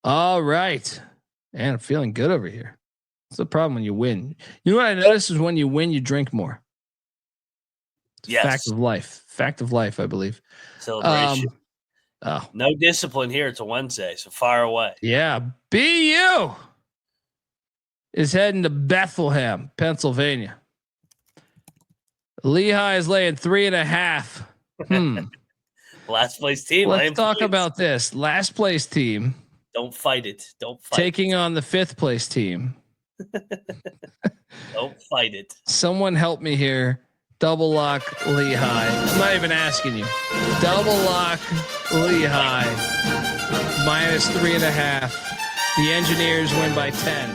All right. Man, I'm feeling good over here. That's the problem when you win. You know what I noticed is when you win, you drink more. Fact Yes. of life. Fact of life, I believe. Celebration. Oh. No discipline here. It's a Wednesday, so fire away. Yeah. BU is heading to Bethlehem, Pennsylvania. Lehigh is laying 3.5. Last place team. Let's talk about this. Last place team. Don't fight it. Don't fight taking on the 5th place team. Don't fight it. Someone help me here. Double lock Lehigh. I'm not even asking you. Double lock Lehigh. -3.5. The Engineers win by 10.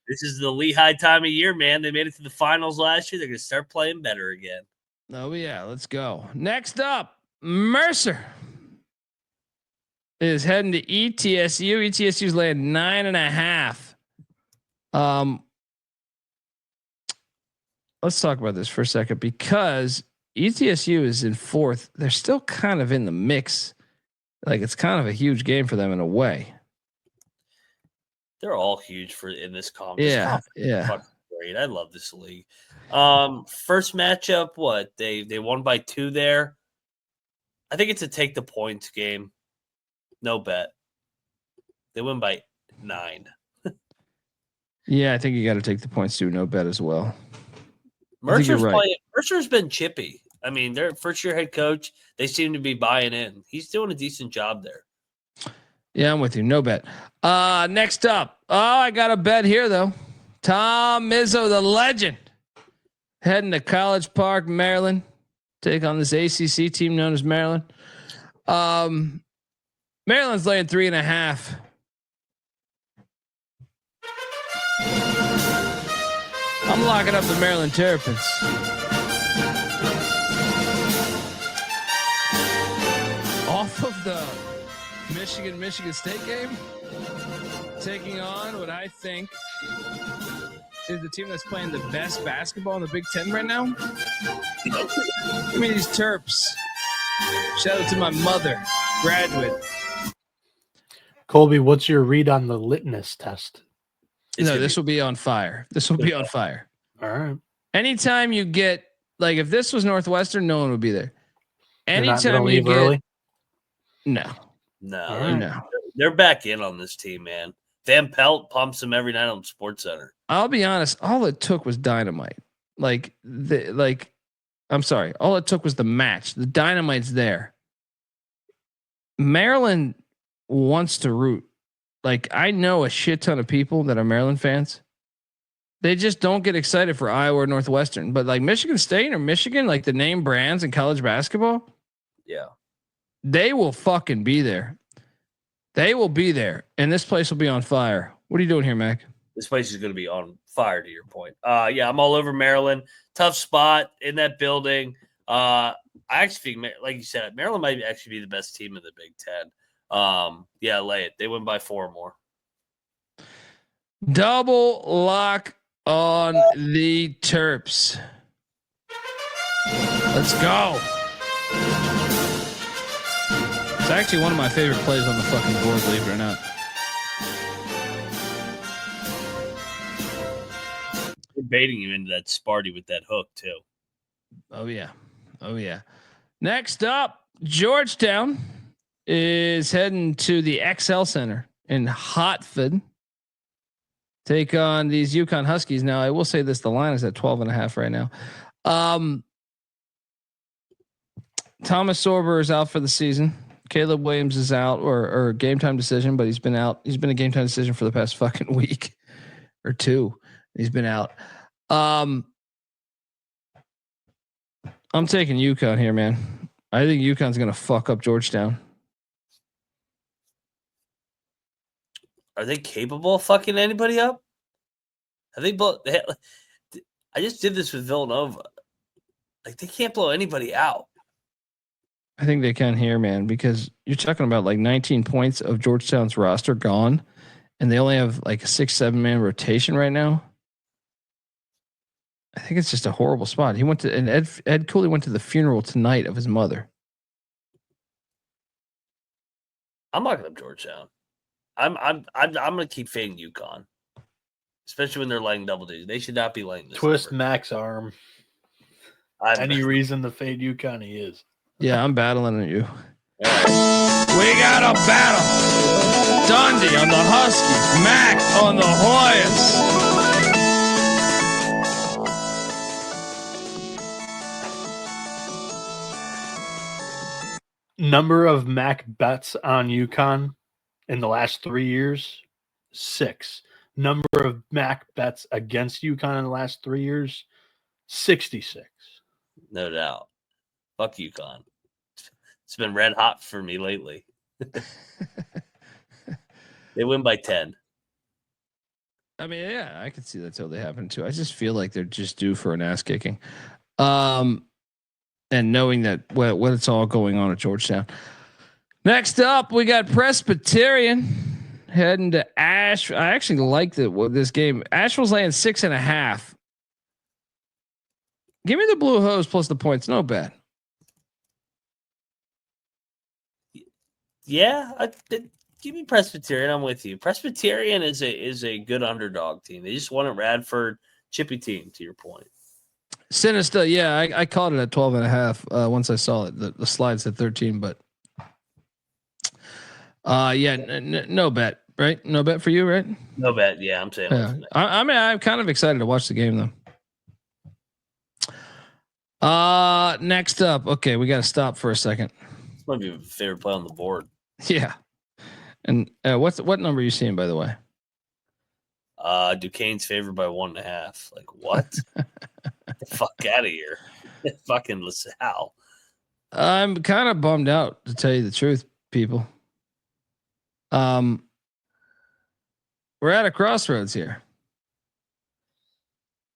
This is the Lehigh time of year, man. They made it to the finals last year. They're going to start playing better again. Oh, yeah. Let's go. Next up, Mercer is heading to ETSU. ETSU's laying 9.5. Let's talk about this for a second because ETSU is in 4th. They're still kind of in the mix. Like it's kind of a huge game for them in a way. They're all huge in this conference. Yeah. Great. I love this league. First matchup, what? They won by 2 there. I think it's a take the points game. No bet. They win by 9. Yeah, I think you got to take the points too. No bet as well. Mercer's been chippy. I mean, their first year head coach, they seem to be buying in. He's doing a decent job there. Yeah, I'm with you. No bet. Next up. Oh, I got a bet here though. Tom Izzo, the legend, heading to College Park, Maryland, take on this ACC team known as Maryland. Maryland's laying 3.5. I'm locking up the Maryland Terrapins. Off of the Michigan State game, taking on what I think is the team that's playing the best basketball in the Big Ten right now. Give me these Terps. Shout out to my mother, graduate. Colby, what's your read on the litmus test? This will be on fire. This will be on fire. All right. Anytime you get like if this was Northwestern, no one would be there. Anytime you get early? No. They're back in on this team, man. Van Pelt pumps them every night on SportsCenter. I'll be honest. All it took was dynamite. I'm sorry. All it took was the match. The dynamite's there. Maryland wants to root. Like I know a shit ton of people that are Maryland fans. They just don't get excited for Iowa or Northwestern, but like Michigan State or Michigan, like the name brands in college basketball. Yeah. They will fucking be there. They will be there. And this place will be on fire. What are you doing here, Mac? This place is going to be on fire to your point. Yeah, I'm all over Maryland. Tough spot in that building. I actually think, like you said, Maryland might actually be the best team in the Big Ten. Yeah, lay it. They win by 4 more. Double lock on the Terps. Let's go. It's actually one of my favorite plays on the fucking board, believe it or not. We're baiting you into that Sparty with that hook too. Oh yeah. Next up, Georgetown is heading to the XL Center in Hartford. Take on these Yukon Huskies. Now, I will say this: the line is at 12.5 right now. Thomas Sorber is out for the season. Caleb Williams is out or game time decision, but he's been out. He's been a game time decision for the past fucking week or 2. He's been out. I'm taking Yukon here, man. I think Yukon's going to fuck up Georgetown. Are they capable of fucking anybody up? I just did this with Villanova. Like they can't blow anybody out. I think they can here, man, because you're talking about like 19 points of Georgetown's roster gone, and they only have like a 6-7 man rotation right now. I think it's just a horrible spot. He went to and Ed Cooley went to the funeral tonight of his mother. I'm locking up Georgetown. I'm going to keep fading Yukon, especially when they're laying double digits. They should not be laying this. Twist number. Mac's arm. Any reason to fade Yukon, he is. Yeah, I'm battling at you. Right. We got a battle. Dundee on the Huskies. Mac on the Hoyas. Number of Mac bets on Yukon in the last 3 years, 6. Number of Mac bets against Yukon in the last 3 years, 66. No doubt. Fuck Yukon. It's been red hot for me lately. They win by 10. I mean, yeah, I could see that totally happen too. I just feel like they're just due for an ass kicking. And knowing that what it's all going on at Georgetown. Next up, we got Presbyterian heading to Ash. I actually like this game. Asheville's laying 6.5. Give me the Blue Hose plus the points. No bet. Yeah, give me Presbyterian. I'm with you. Presbyterian is a good underdog team. They just won at Radford. Chippy team, to your point. Sinister, yeah, I called it at 12.5 once I saw it. The slide said 13, but no bet, right? No bet for you, right? No bet. Yeah, I'm saying. Yeah. I mean, I'm kind of excited to watch the game though. Next up, okay, we got to stop for a second. This might be my favorite play on the board. Yeah, and what number are you seeing, by the way? Duquesne's favored by 1.5. Like what? Get the fuck out of here. Fucking Lasalle. I'm kind of bummed out, to tell you the truth, people. We're at a crossroads here.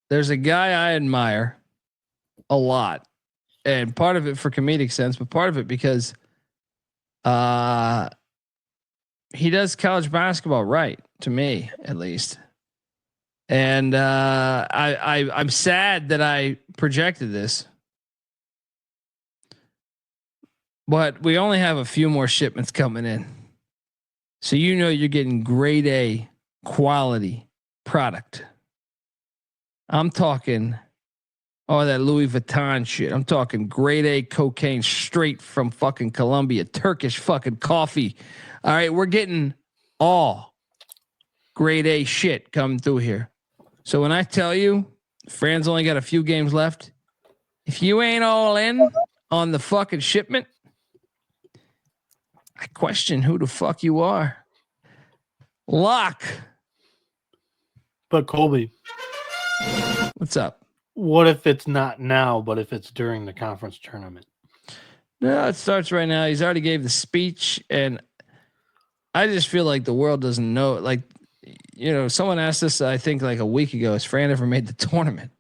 There's a guy I admire a lot, and part of it for comedic sense, but part of it because he does college basketball right, to me at least. And I'm sad that I projected this, but we only have a few more shipments coming in, so you're getting grade A quality product. I'm talking that Louis Vuitton shit. I'm talking grade A cocaine straight from fucking Colombia, Turkish fucking coffee. All right, we're getting all grade A shit coming through here. So when I tell you Fran's only got a few games left, if you ain't all in on the fucking shipment, I question who the fuck you are. Lock. But Colby, What's up? what if it's not now, but if it's during the conference tournament? No, it starts right now. He's already gave the speech, and I just feel like the world doesn't know. Like, someone asked us, I think like a week ago, has Fran ever made the tournament?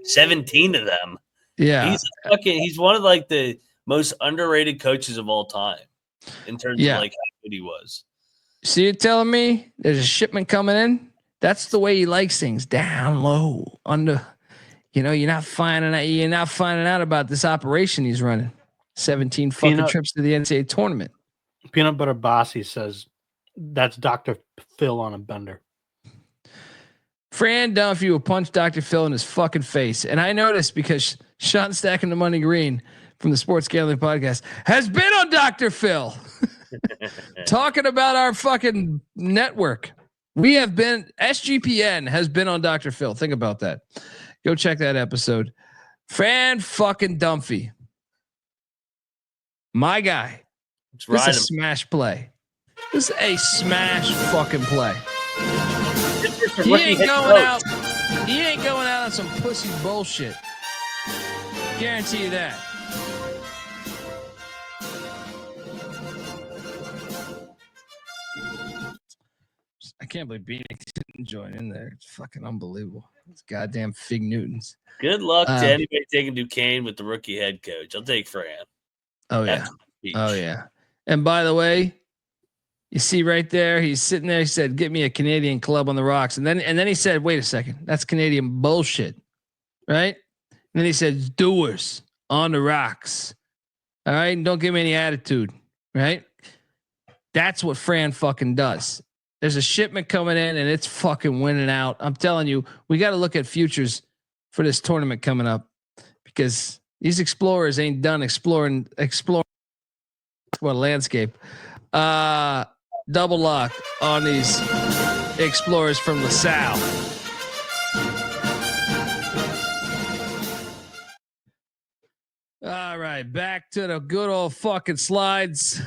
17 of them. Yeah. He's one of like the most underrated coaches of all time in terms of like how good he was. So you're telling me there's a shipment coming in? That's the way he likes things, down low, under. You're not finding out about this operation he's running. 17 fucking trips to the NCAA tournament. Peanut Butter Bossy says that's Dr. Phil on a bender. Fran Dunphy will punch Dr. Phil in his fucking face. And I noticed because Sean Stacking the Money Green from the Sports Gambling Podcast has been on Dr. Phil talking about our fucking network. SGPN has been on Dr. Phil. Think about that. Go check that episode. Fran fucking Dunphy. My guy. This is a smash play. This is a smash fucking play. He ain't going out on some pussy bullshit. Guarantee you that. I can't believe Bieniek didn't join in there. It's fucking unbelievable. It's goddamn Fig Newtons. Good luck to anybody taking Duquesne with the rookie head coach. I'll take Fran. Oh yeah. Oh yeah. And by the way, you see right there, he's sitting there. He said, "Get me a Canadian club on the rocks." And then he said, "Wait a second, that's Canadian bullshit, right?" And then he said, "Doers on the rocks." All right, and don't give me any attitude. right? That's what Fran fucking does. There's a shipment coming in and it's fucking winning out. I'm telling you, we got to look at futures for this tournament coming up because these explorers ain't done exploring what landscape. Double lock on these explorers from LaSalle. All right, back to the good old fucking slides.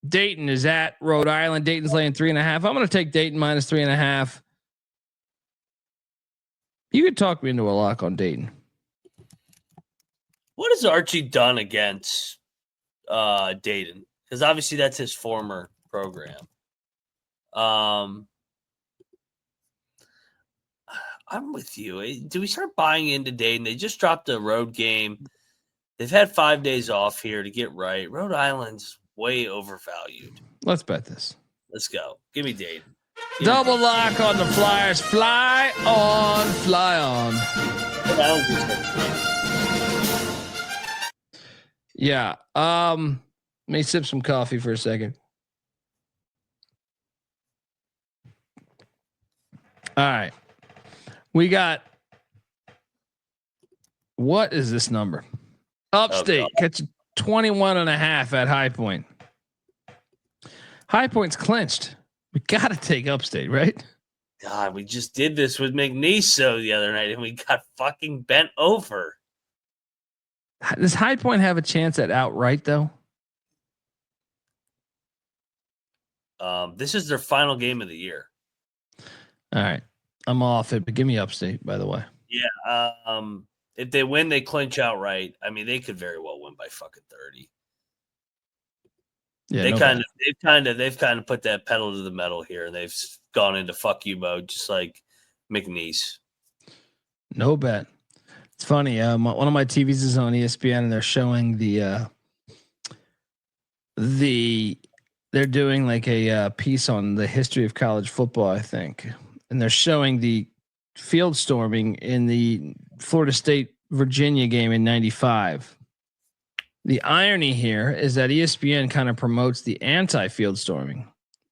Dayton is at Rhode Island. Dayton's laying 3.5. I'm going to take Dayton minus 3.5. You could talk me into a lock on Dayton. What has Archie done against Dayton? Because obviously that's his former program. I'm with you. Do we start buying into Dayton? They just dropped a road game. They've had 5 days off here to get right. Rhode Island's way overvalued. Let's bet this. Let's go. Give me Dayton. Double lock on the Flyers. Fly on, fly on. Yeah. Let me sip some coffee for a second. All right. We got, what is this number? Upstate catch 21.5 at High Point. High Point's clinched. We got to take Upstate, right? God, we just did this with McNeese the other night and we got fucking bent over. Does High Point have a chance at outright though? This is their final game of the year. All right. I'm off it, but give me Upstate, by the way. Yeah. If they win, they clinch outright. I mean, they could very well win by fucking 30. Yeah, they've kind of put that pedal to the metal here, and they've gone into fuck you mode, just like McNeese. No bet. It's funny. One of my TVs is on ESPN, and they're showing they're doing like a piece on the history of college football, I think, and they're showing the field storming in the Florida State Virginia game in '95. The irony here is that ESPN kind of promotes the anti-field storming.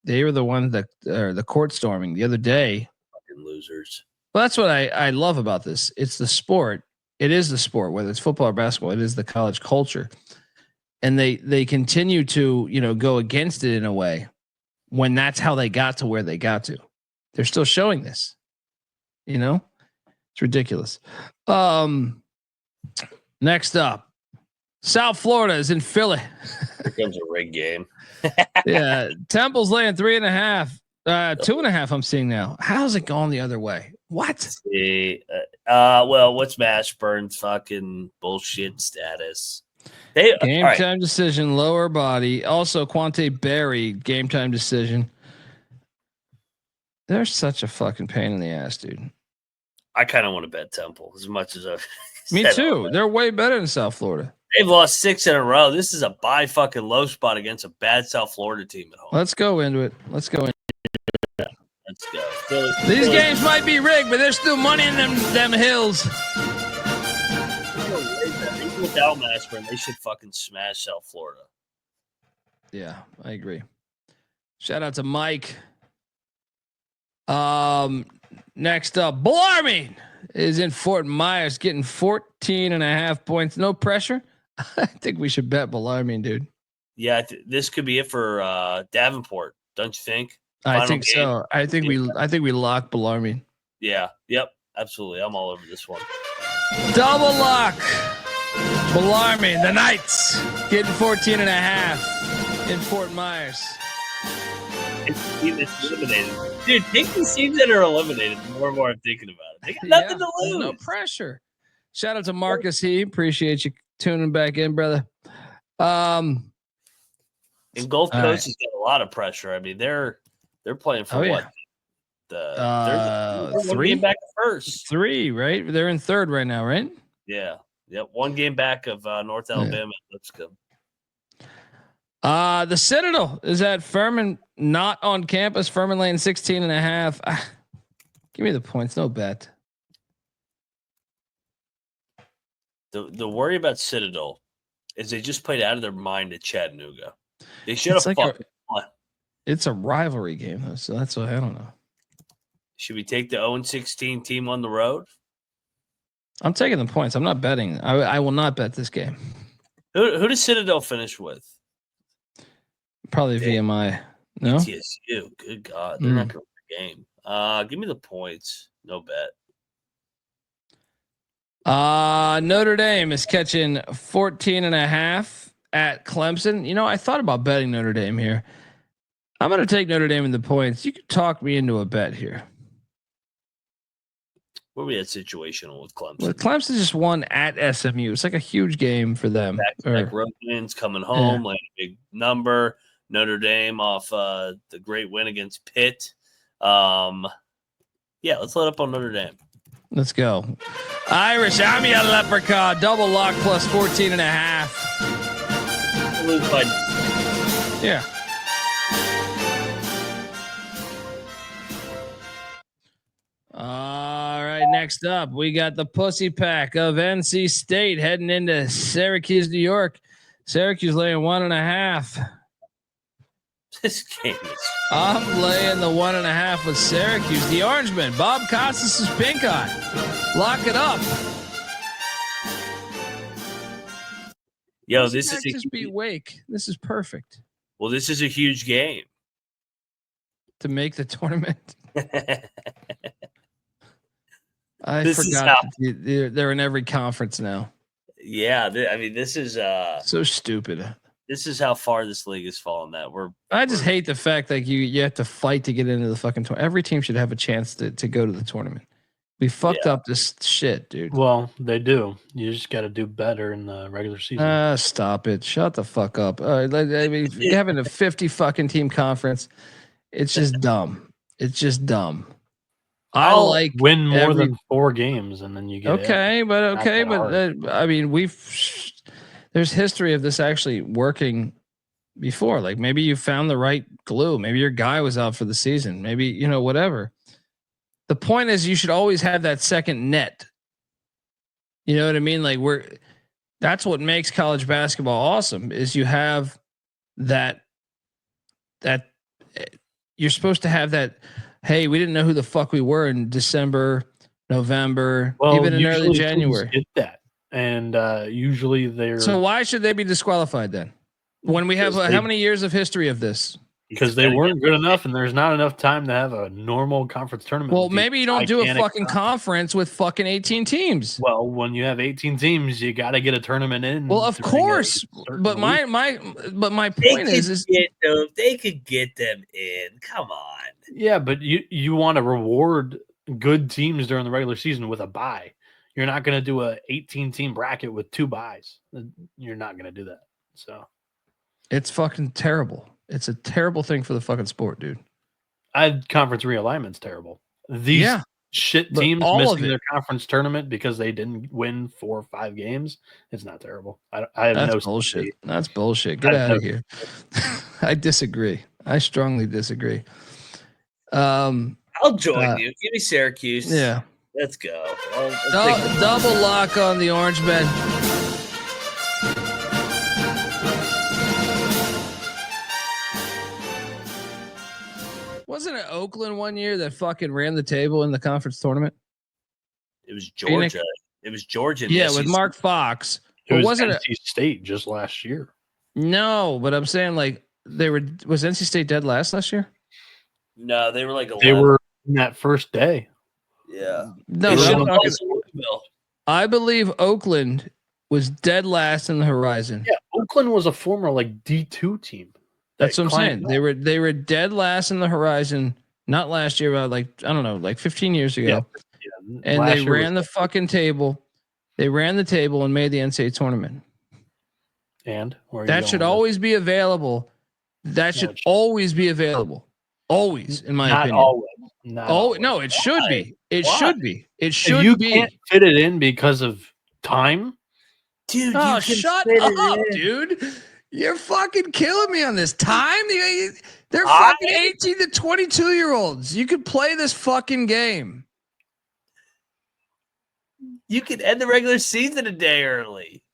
They were the ones that the court storming the other day. Fucking losers. Well, that's what I love about this. It's the sport. It is the sport, whether it's football or basketball. It is the college culture, and they continue to go against it in a way when that's how they got to where they got to. They're still showing this. It's ridiculous. Next up, South Florida is in Philly. Here comes a rig game. Yeah, Temple's laying 3.5, 2.5. I'm seeing now. How's it going the other way? What? See, well, what's Mashburn's fucking bullshit status? Game time decision, lower body. Also, Quante Berry, game time decision. They're such a fucking pain in the ass, dude. I kind of want to bet Temple as much as I've. Me too. They're way better than South Florida. They've lost 6 in a row. This is a buy fucking low spot against a bad South Florida team at home. Let's go into it. Let's go. Let's go. These games might be rigged, but there's still money in them hills. Even without Mashburn, they should fucking smash South Florida. Yeah, I agree. Shout out to Mike. Next up, Bellarmine is in Fort Myers getting 14.5 points. No pressure. I think we should bet Bellarmine, dude. Yeah, this could be it for Davenport, don't you think? I think so. I think we lock Bellarmine. Yeah. Yep. Absolutely. I'm all over this one. Double lock. Bellarmine, the Knights getting 14.5 in Fort Myers. It's a team that's eliminated. Dude, take these teams that are eliminated. The more and more I'm thinking about it. They got nothing to lose. No pressure. Shout out to Marcus. Appreciate you tuning back in, brother. And Gulf Coast has got a lot of pressure. I mean, they're playing for what? They're 3 game back first. 3, right? They're in third right now, right? Yeah. Yep. 1 game back of North Alabama. Lipscomb. The Citadel is at Furman, not on campus. Furman laying 16.5. Give me the points. No bet. The worry about Citadel is they just played out of their mind at Chattanooga. They should have fucking won. It's a rivalry game, though, so that's why I don't know. Should we take the 0-16 team on the road? I'm taking the points. I'm not betting. I will not bet this game. Who does Citadel finish with? Probably VMI. No? ETSU. Good God. They're not going to win the game. Give me the points. No bet. Notre Dame is catching 14.5 at Clemson. You know, I thought about betting Notre Dame here. I'm going to take Notre Dame in the points. You could talk me into a bet here. Where we had situational with Clemson. Well, Clemson just won at SMU. It's like a huge game for them. Back road wins coming home, like a big number. Notre Dame off the great win against Pitt. Let's let up on Notre Dame. Let's go. Irish, I'm a leprechaun. Double lock plus 14.5. Yeah. All right, next up, we got the Pussy Pack of NC State heading into Syracuse, New York. Syracuse laying 1.5. This game is. I'm laying the 1.5 with Syracuse. The Orangeman, Bob Costas' pink eye. Lock it up. Yo, this is just beat Wake. This is perfect. Well, this is a huge game to make the tournament. I this forgot they're in every conference now. Yeah, this is so stupid. This is how far this league has fallen. I just hate the fact that you have to fight to get into the fucking tournament. Every team should have a chance to go to the tournament. We fucked up this shit, dude. Well, they do. You just got to do better in the regular season. Stop it. Shut the fuck up. Having a 50 fucking team conference, it's just dumb. It's just dumb. I'll like win more than 4 games, and then you get there's history of this actually working before. Like maybe you found the right glue. Maybe your guy was out for the season. Maybe whatever. The point is, you should always have that second net. You know what I mean? Like that's what makes college basketball awesome. Is you have that you're supposed to have that. Hey, we didn't know who the fuck we were in December, November, even in early January. Get that, and usually they're. So why should they be disqualified then? When we have how many years of history of this? Because they weren't good enough, and there's not enough time to have a normal conference tournament. Well, maybe you don't do a fucking conference with fucking 18 teams. Well, when you have 18 teams, you got to get a tournament in. Well, of course, but my point is they could get them in. Come on. Yeah, but you want to reward good teams during the regular season with a bye. You're not going to do a 18-team bracket with 2 byes. You're not going to do that. So it's fucking terrible. It's a terrible thing for the fucking sport, dude. Conference realignment's terrible. These shit teams missing their conference tournament because they didn't win 4 or 5 games. It's not terrible. I have That's no bullshit. sympathy. That's bullshit. Get out of here. I disagree. I strongly disagree. I'll join you. Give me Syracuse. Yeah. Let's go. Double lock on the Orangemen. Wasn't it Oakland one year that fucking ran the table in the conference tournament? It was Georgia. It was Georgia. Yeah, with Mark Fox. Wasn't NC State just last year? No, but I'm saying like was NC State dead last year? No, they were like 11. They were in that first day. Yeah. No, I believe Oakland was dead last in the horizon. Yeah, Oakland was a former like D2 team. That's what I'm saying. They were dead last in the horizon, not last year, but like I don't know, like 15 years ago. Yeah. And they ran the fucking table. They ran the table and made the NCAA tournament. And that should always be available. That should always be available. Always, in my opinion. Not always. No, it should be. It should be. It should be. You can't fit it in because of time, dude. Oh, shut up, dude. You're fucking killing me on this time. They're fucking 18 to 22-year-olds. You could play this fucking game. You could end the regular season a day early.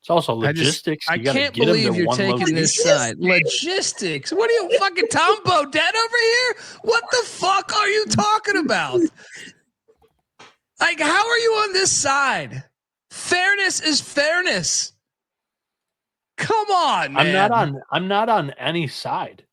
It's also logistics. I You gotta can't get them believe to you're one taking this side. Logistics. What are you, fucking Tom Bodett over here? What the fuck are you talking about? Like, how are you on this side? Fairness is fairness. Come on, man. I'm not on any side.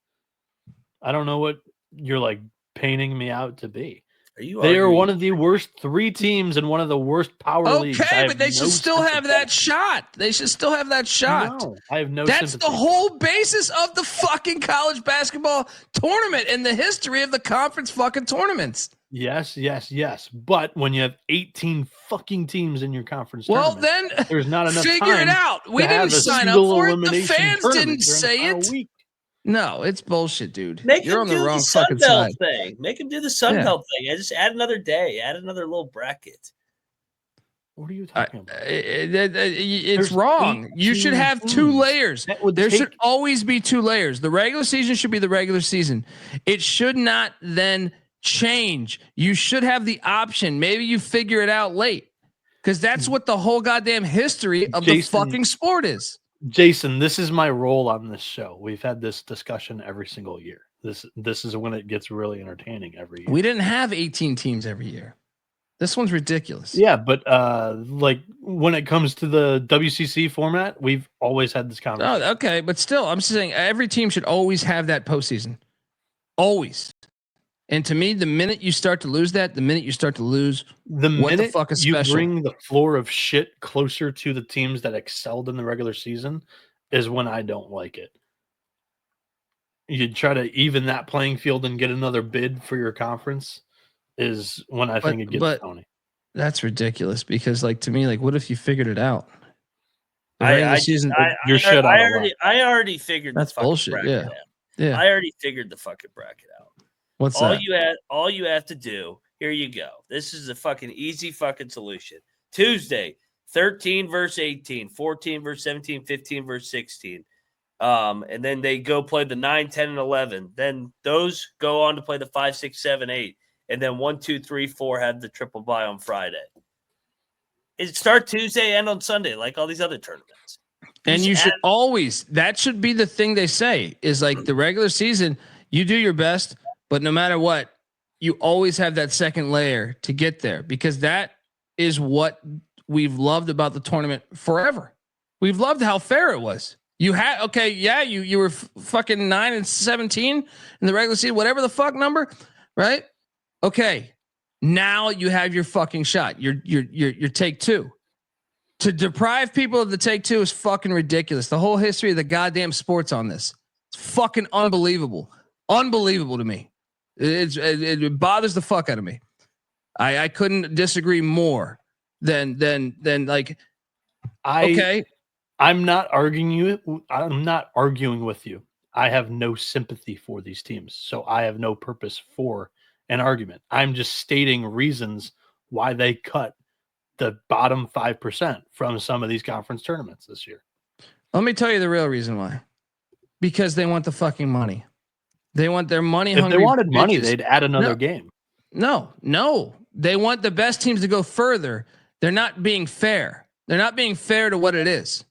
I don't know what you're like painting me out to be. They are one of the worst 3 teams in one of the worst power leagues. Okay, but they should still have that shot. They should still have that shot. No, I have no That's sympathy. the whole basis of the fucking college basketball tournament and the history of the conference fucking tournaments. Yes. But when you have 18 fucking teams in your conference tournament, then there's not enough figure time it out. We didn't sign up for it. The fans didn't say it. No, it's bullshit, dude. You're on the wrong fucking side. Make him do the Sun Belt thing. And just add another day. Add another little bracket. What are you talking about? It's wrong. You should have 2 layers. There should always be 2 layers. The regular season should be the regular season. It should not then change. You should have the option. Maybe you figure it out late, because that's what the whole goddamn history of the fucking sport is. Jason, this is my role on this show. We've had this discussion every single year. This is when it gets really entertaining every year. We didn't have 18 teams every year. This one's ridiculous. Yeah, but like when it comes to the WCC format, we've always had this conversation. Oh, okay, but still, I'm saying every team should always have that postseason. Always. And to me, the minute you start to lose that, the minute you start to lose what the fuck is special. You bring the floor of shit closer to the teams that excelled in the regular season is when I don't like it. You try to even that playing field and get another bid for your conference is when I think it gets phony. That's ridiculous, because like, to me, like, what if you figured it out? I already figured that's the fucking bullshit. bracket out. Yeah. I already figured the fucking bracket out. What's that? All you have to do, here you go. This is a fucking easy fucking solution. Tuesday, 13 versus 18, 14 versus 17, 15 versus 16. And then they go play the 9, 10, and 11. Then those go on to play the 5, 6, 7, 8. And then 1, 2, 3, 4 have the triple bye on Friday. It start Tuesday and on Sunday, like all these other tournaments. And you should always, that should be the thing they say, is like the regular season, you do your best, but no matter what, you always have that second layer to get there, because that is what we've loved about the tournament forever. We've loved how fair it was. You had, you were fucking 9 and 17 in the regular season, whatever the fuck number, right? Okay. Now you have your fucking shot. Your take 2. To deprive people of the take 2 is fucking ridiculous. The whole history of the goddamn sports on this. It's fucking unbelievable. Unbelievable to me. It bothers the fuck out of me. I couldn't disagree more than like, I'm not arguing with you. I have no sympathy for these teams, so I have no purpose for an argument. I'm just stating reasons why they cut the bottom 5% from some of these conference tournaments this year. Let me tell you the real reason why. Because they want the fucking money. They want their money. If they wanted money, they'd add another game. No. They want the best teams to go further. They're not being fair. They're not being fair to what it is.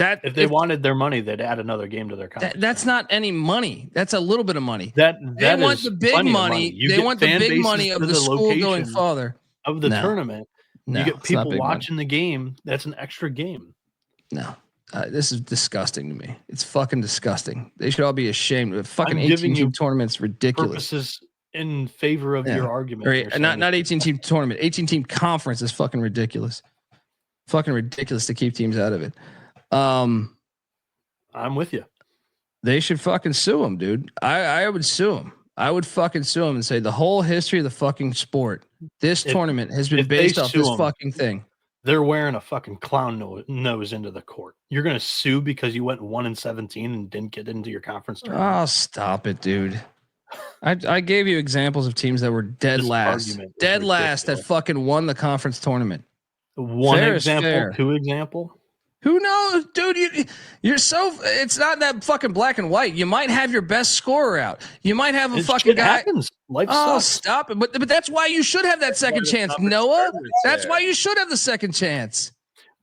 If they wanted their money, they'd add another game to their conference. That's not any money. That's a little bit of money. They want the big money. They want the big money of the school going farther of the tournament. You get people watching the game. That's an extra game. No, this is disgusting to me. It's fucking disgusting. They should all be ashamed. The fucking 18-team tournament's ridiculous. Purposes in favor of your argument. Or not 18-team tournament. 18-team conference is fucking ridiculous. Fucking ridiculous to keep teams out of it. I'm with you. They should fucking sue them, dude. I would sue them. I would fucking sue them and say the whole history of the fucking sport, this tournament has been based off this fucking thing. They're wearing a fucking clown nose into the court. You're going to sue because you went 1 and 17 and didn't get into your conference tournament. Oh, stop it, dude. I gave you examples of teams that were dead last that fucking won the conference tournament. One example, 2 example. Who knows, dude? You're so. It's not that fucking black and white. You might have your best scorer out. You might have a fucking guy. Happens. Life sucks. Stop it! But that's why you should have that second chance, Noah. That's why you should have the second chance.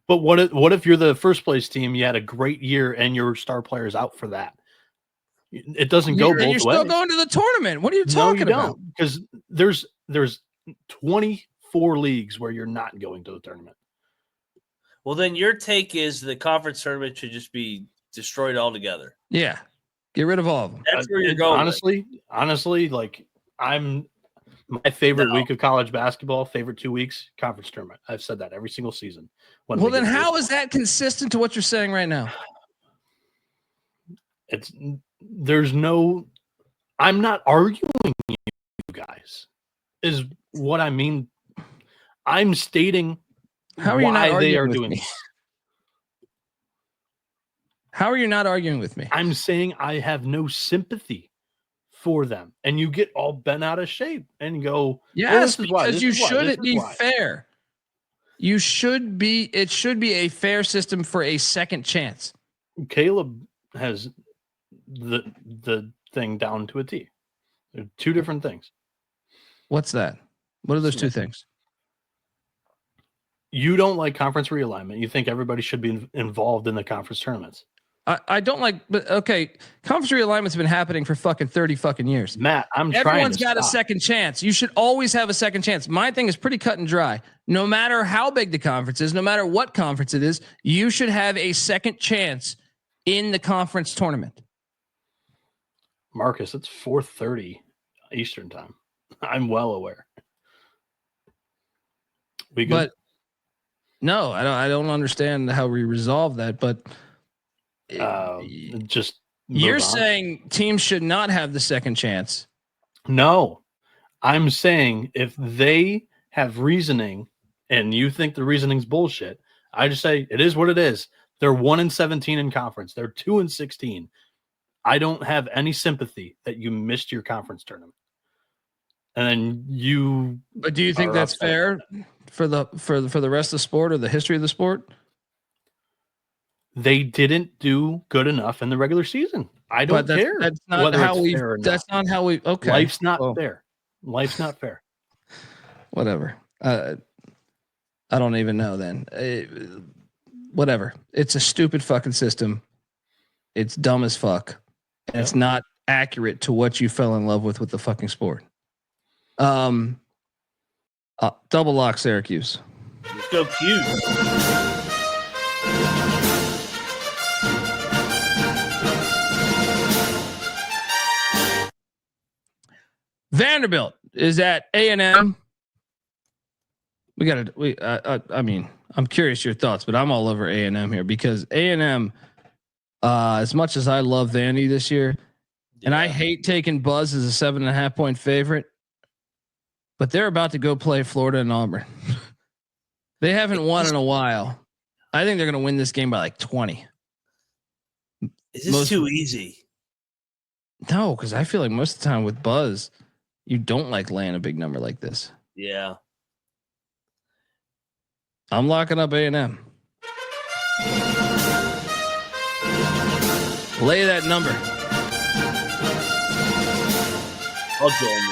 But what if you're the first place team? You had a great year and your star player is out for that. It doesn't go both ways. You're still going to the tournament. What are you No, you talking about? don't, because there's 24 leagues where you're not going to the tournament. Well, then your take is the conference tournament should just be destroyed altogether. Yeah. Get rid of all of them. That's where you're going. Honestly, like my favorite week of college basketball, favorite 2 weeks, conference tournament. I've said that every single season. Well, then how is that consistent to what you're saying right now? I'm not arguing you guys, is what I mean. I'm stating why they are doing this. How are you not arguing with me? I'm saying I have no sympathy for them, and you get all bent out of shape and go, yes, because you shouldn't be fair. It should be a fair system for a second chance. Caleb has the thing down to a T. They're two different things. What's that? What are those two things? You don't like conference realignment. You think everybody should be involved in the conference tournaments. I don't like, but okay, conference realignment's been happening for fucking 30 fucking years. Matt, Everyone's got a second chance. You should always have a second chance. My thing is pretty cut and dry. No matter how big the conference is, no matter what conference it is, you should have a second chance in the conference tournament. Marcus, it's 4:30 Eastern time. I'm well aware. We good? But no, I don't understand how we resolve that, but just you're saying teams should not have the second chance. No, I'm saying if they have reasoning and you think the reasoning's bullshit, I just say it is what it is. They're 1-17 in conference. They're 2-16. I don't have any sympathy that you missed your conference tournament. And then you. But do you think that's fair for the rest of the sport or the history of the sport? They didn't do good enough in the regular season. I don't care. That's not how we. That's not how we. Okay, life's not fair. Life's not fair. Whatever. I don't even know. Then whatever. It's a stupid fucking system. It's dumb as fuck. And it's not accurate to what you fell in love with the fucking sport. Double lock Syracuse. Let's go Q's. Vanderbilt is at A&M. I mean, I'm curious your thoughts, but I'm all over A&M here because A&M, as much as I love Vandy this year, and I hate taking Buzz as a 7.5 point favorite, but they're about to go play Florida and Auburn. They haven't won in a while. I think they're going to win this game by like 20. Is this too easy? No, because I feel like most of the time with Buzz, you don't like laying a big number like this. Yeah. I'm locking up A&M. Lay that number. I'll join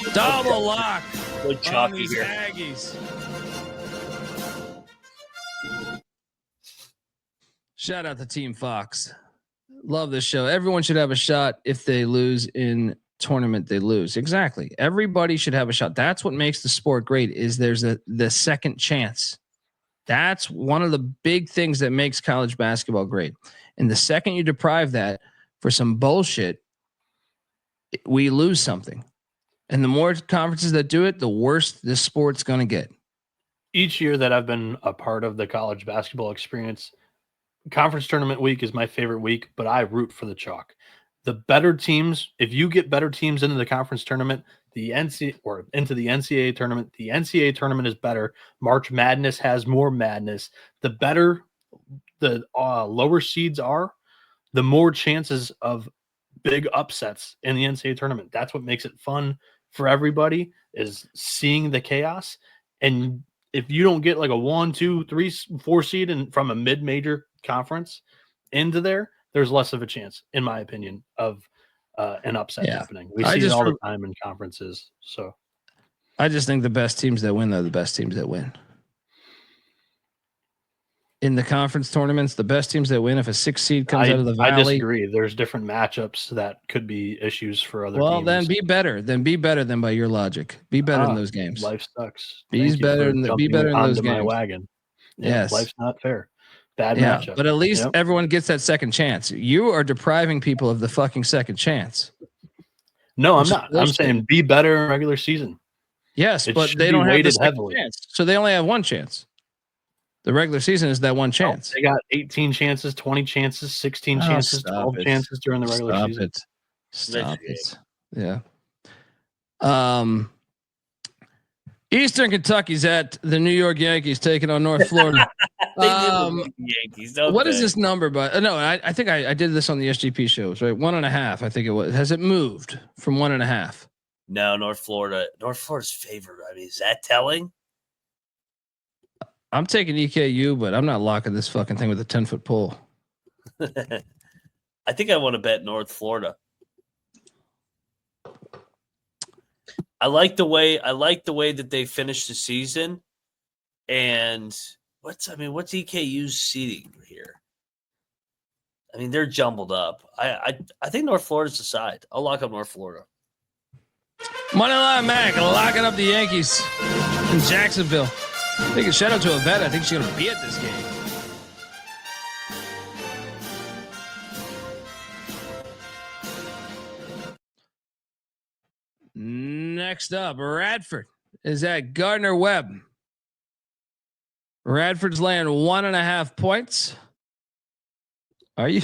you. Double lock. Good on these Aggies. Shout out to Team Fox. Love this show. Everyone should have a shot. If they lose in tournament, they lose. Exactly. Everybody should have a shot. That's what makes the sport great, is there's the second chance. That's one of the big things that makes college basketball great. And the second you deprive that for some bullshit, we lose something. And the more conferences that do it, the worse this sport's going to get. Each year that I've been a part of the college basketball experience, conference tournament week is my favorite week, but I root for the chalk. The better teams, if you get better teams into the conference tournament, into the NCAA tournament, the NCAA tournament is better. March Madness has more madness. The better the lower seeds are, the more chances of big upsets in the NCAA tournament. That's what makes it fun for everybody, is seeing the chaos. And if you don't get like a 1, 2, 3, 4 seed from a mid-major conference into there, there's less of a chance, in my opinion, of an upset happening. We see it all the time in conferences. So I just think the best teams that win are the best teams that win. in the conference tournaments. The best teams that win if a 6 seed comes out of the I Valley. disagree. There's different matchups that could be issues for other Well, teams. then be better. Then be better than by your logic. Be better in those games. Life sucks. Be better in those my games. wagon. Yep, Yes. life's not fair. Bad Yeah, matchup. but at least everyone gets that second chance. You are depriving people of the fucking second chance. No, I'm not. I'm saying be better in regular season. Yes, but they don't have the second heavily. chance. So they only have one chance. The regular season is that one chance. They got 18 chances, 20 chances, 16 chances, 12 chances during the regular season. Stop it. Yeah. Eastern Kentucky's at the New York Yankees taking on North Florida. Yankees. What is this number? But no, I think I did this on the SGP shows, right? 1.5. I think it was. Has it moved from 1.5? No, North Florida's favored. I mean, is that telling? I'm taking EKU, but I'm not locking this fucking thing with a 10-foot pole. I think I want to bet North Florida. I like the way that they finished the season. And what's EKU's seeding here? I mean, they're jumbled up. I think North Florida's the side. I'll lock up North Florida. Moneyline Mac locking up the Yankees in Jacksonville. Big shout out to Yvette. I think she's going to be at this game. Next up, Radford is at Gardner-Webb. Radford's laying 1.5 points. Are you?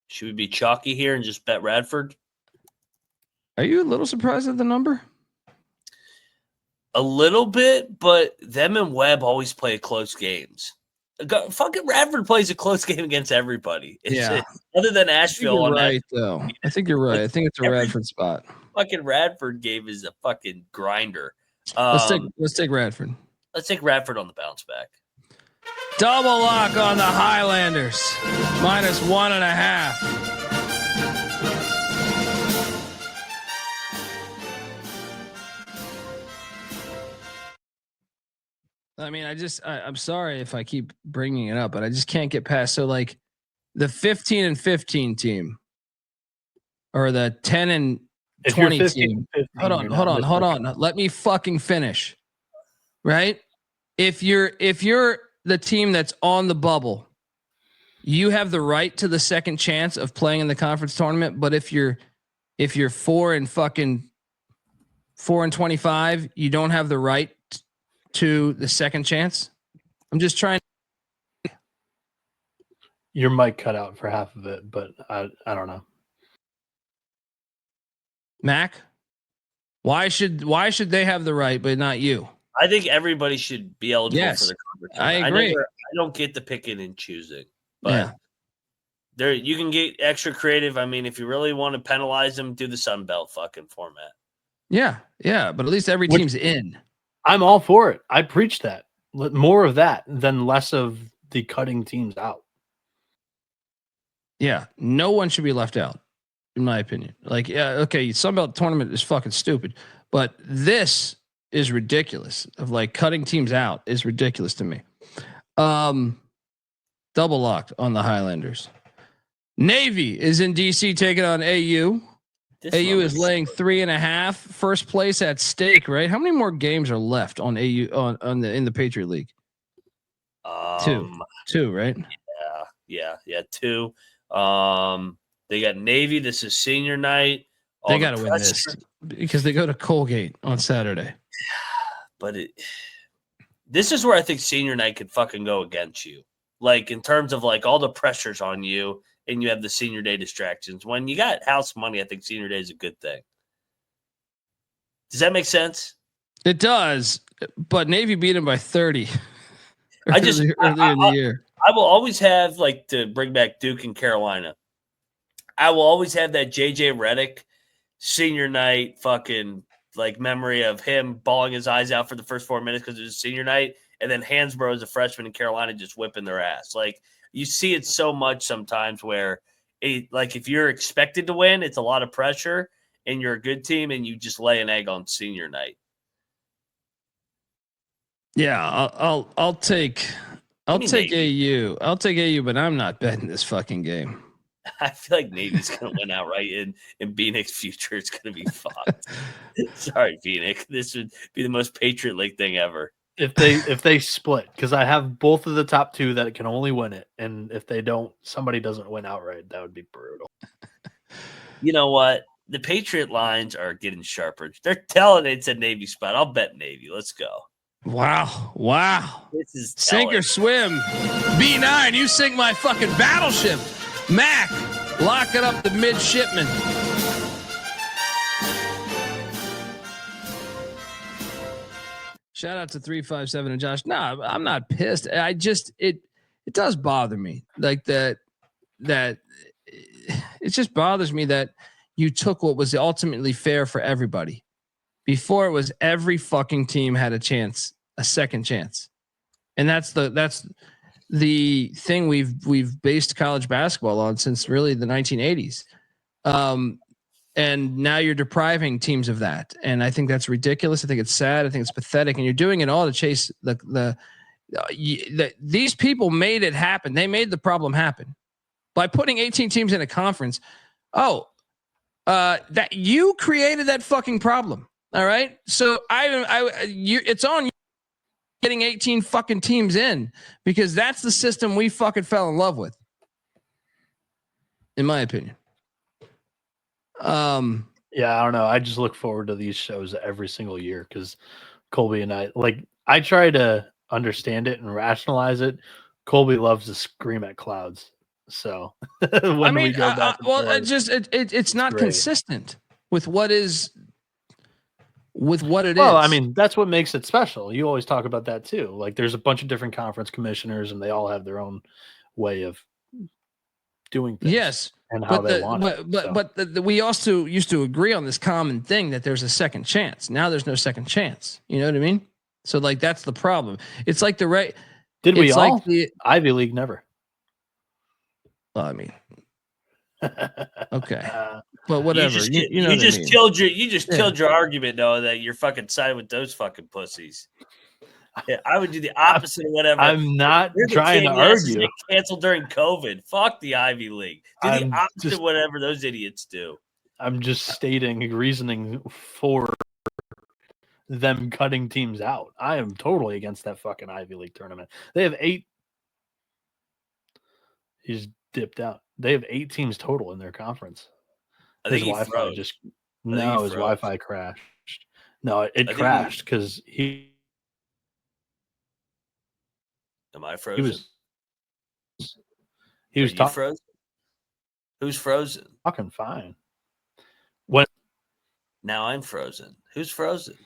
Should we be chalky here and just bet Radford? Are you a little surprised at the number? A little bit, but them and Webb always play close games. Fucking Radford plays a close game against everybody. Other than Asheville. Though. I think you're right. I think it's a Radford spot. Fucking Radford game is a fucking grinder. Let's take Radford. Let's take Radford on the bounce back. Double lock on the Highlanders. -1.5. I mean, I'm sorry if I keep bringing it up, but I just can't get past. So like the 15 and 15 team or the 10 and 20 team. 15, hold on. Let me fucking finish. Right? If you're the team that's on the bubble, you have the right to the second chance of playing in the conference tournament. But if you're 4 and 25, you don't have the right to the second chance. I'm just trying. Your mic cut out for half of it, but I don't know. Mac, why should they have the right but not you? I think everybody should be eligible for the conference. I agree. I don't get the picking and choosing, but there you can get extra creative. I mean, if you really want to penalize them, do the Sun Belt fucking format. Yeah, but at least every team's in. I'm all for it. I preach that. More of that than less of the cutting teams out. Yeah, no one should be left out, in my opinion. Like, okay, Sunbelt tournament is fucking stupid, but this is ridiculous. Of like cutting teams out is ridiculous to me. Double locked on the Highlanders. Navy is in DC taking on AU. AU is laying 3.5. First place at stake, right? How many more games are left on AU in the Patriot League? Two, right? Yeah, 2. They got Navy. This is senior night. They got to win this because they go to Colgate on Saturday. But this is where I think senior night could fucking go against you. Like in terms of like all the pressures on you, and you have the senior day distractions. When you got house money, I think senior day is a good thing. Does that make sense? It does, but Navy beat him by 30. Earlier in the year. I will always have, like, to bring back Duke and Carolina, I will always have that JJ Redick senior night fucking like memory of him bawling his eyes out for the first 4 minutes because it was senior night, and then Hansbrough as a freshman in Carolina just whipping their ass. Like, you see it so much sometimes where like if you're expected to win, it's a lot of pressure, and you're a good team, and you just lay an egg on senior night. Yeah, I'll take I'll take AU. I'll take AU, but I'm not betting this fucking game. I feel like Navy's going to win outright, and Bieniek's future is going to be fucked. Sorry, Bieniek. This would be the most Patriot League thing ever. If they split, because I have both of the top two that can only win it, and if they don't, somebody doesn't win outright, that would be brutal. You know what? The Patriot lines are getting sharper. They're telling it's a Navy spot. I'll bet Navy. Let's go. Wow. This is sink or swim. B9, you sink my fucking battleship. Mac, lock it up to midshipman. Shout out to 357 and Josh. No, I'm not pissed. I just it does bother me. Like that it just bothers me that you took what was ultimately fair for everybody. Before it was every fucking team had a chance, a second chance. And that's the thing we've based college basketball on since really the 1980s. And now you're depriving teams of that. And I think that's ridiculous. I think it's sad. I think it's pathetic. And you're doing it all to chase these people made it happen. They made the problem happen by putting 18 teams in a conference. That you created that fucking problem. All right. So it's on you getting 18 fucking teams in, because that's the system we fucking fell in love with, in my opinion. Yeah, I don't know. I just look forward to these shows every single year because Colby and I try to understand it and rationalize it. Colby loves to scream at clouds. So we go back, it's not great. Consistent with what it is. Well, I mean, that's what makes it special. You always talk about that too. Like there's a bunch of different conference commissioners and they all have their own way of doing things. Yes. And how they want it. But we also used to agree on this common thing that there's a second chance. Now there's no second chance. You know what I mean? So like that's the problem. It's like the right. Did we all? Like the Ivy League never. Well, I mean, okay, but whatever. You just killed your argument, though, that you're fucking siding with those fucking pussies. Yeah, I would do the opposite of whatever. I'm not trying to argue. Canceled during COVID. Fuck the Ivy League. Do the opposite of whatever those idiots do. I'm just stating reasoning for them cutting teams out. I am totally against that fucking Ivy League tournament. They have 8. He's dipped out. They have 8 teams total in their conference. His Wi-Fi his Wi-Fi crashed. No, it crashed because he. Am I frozen? He was frozen. Who's frozen? Fucking fine. Now I'm frozen. Who's frozen?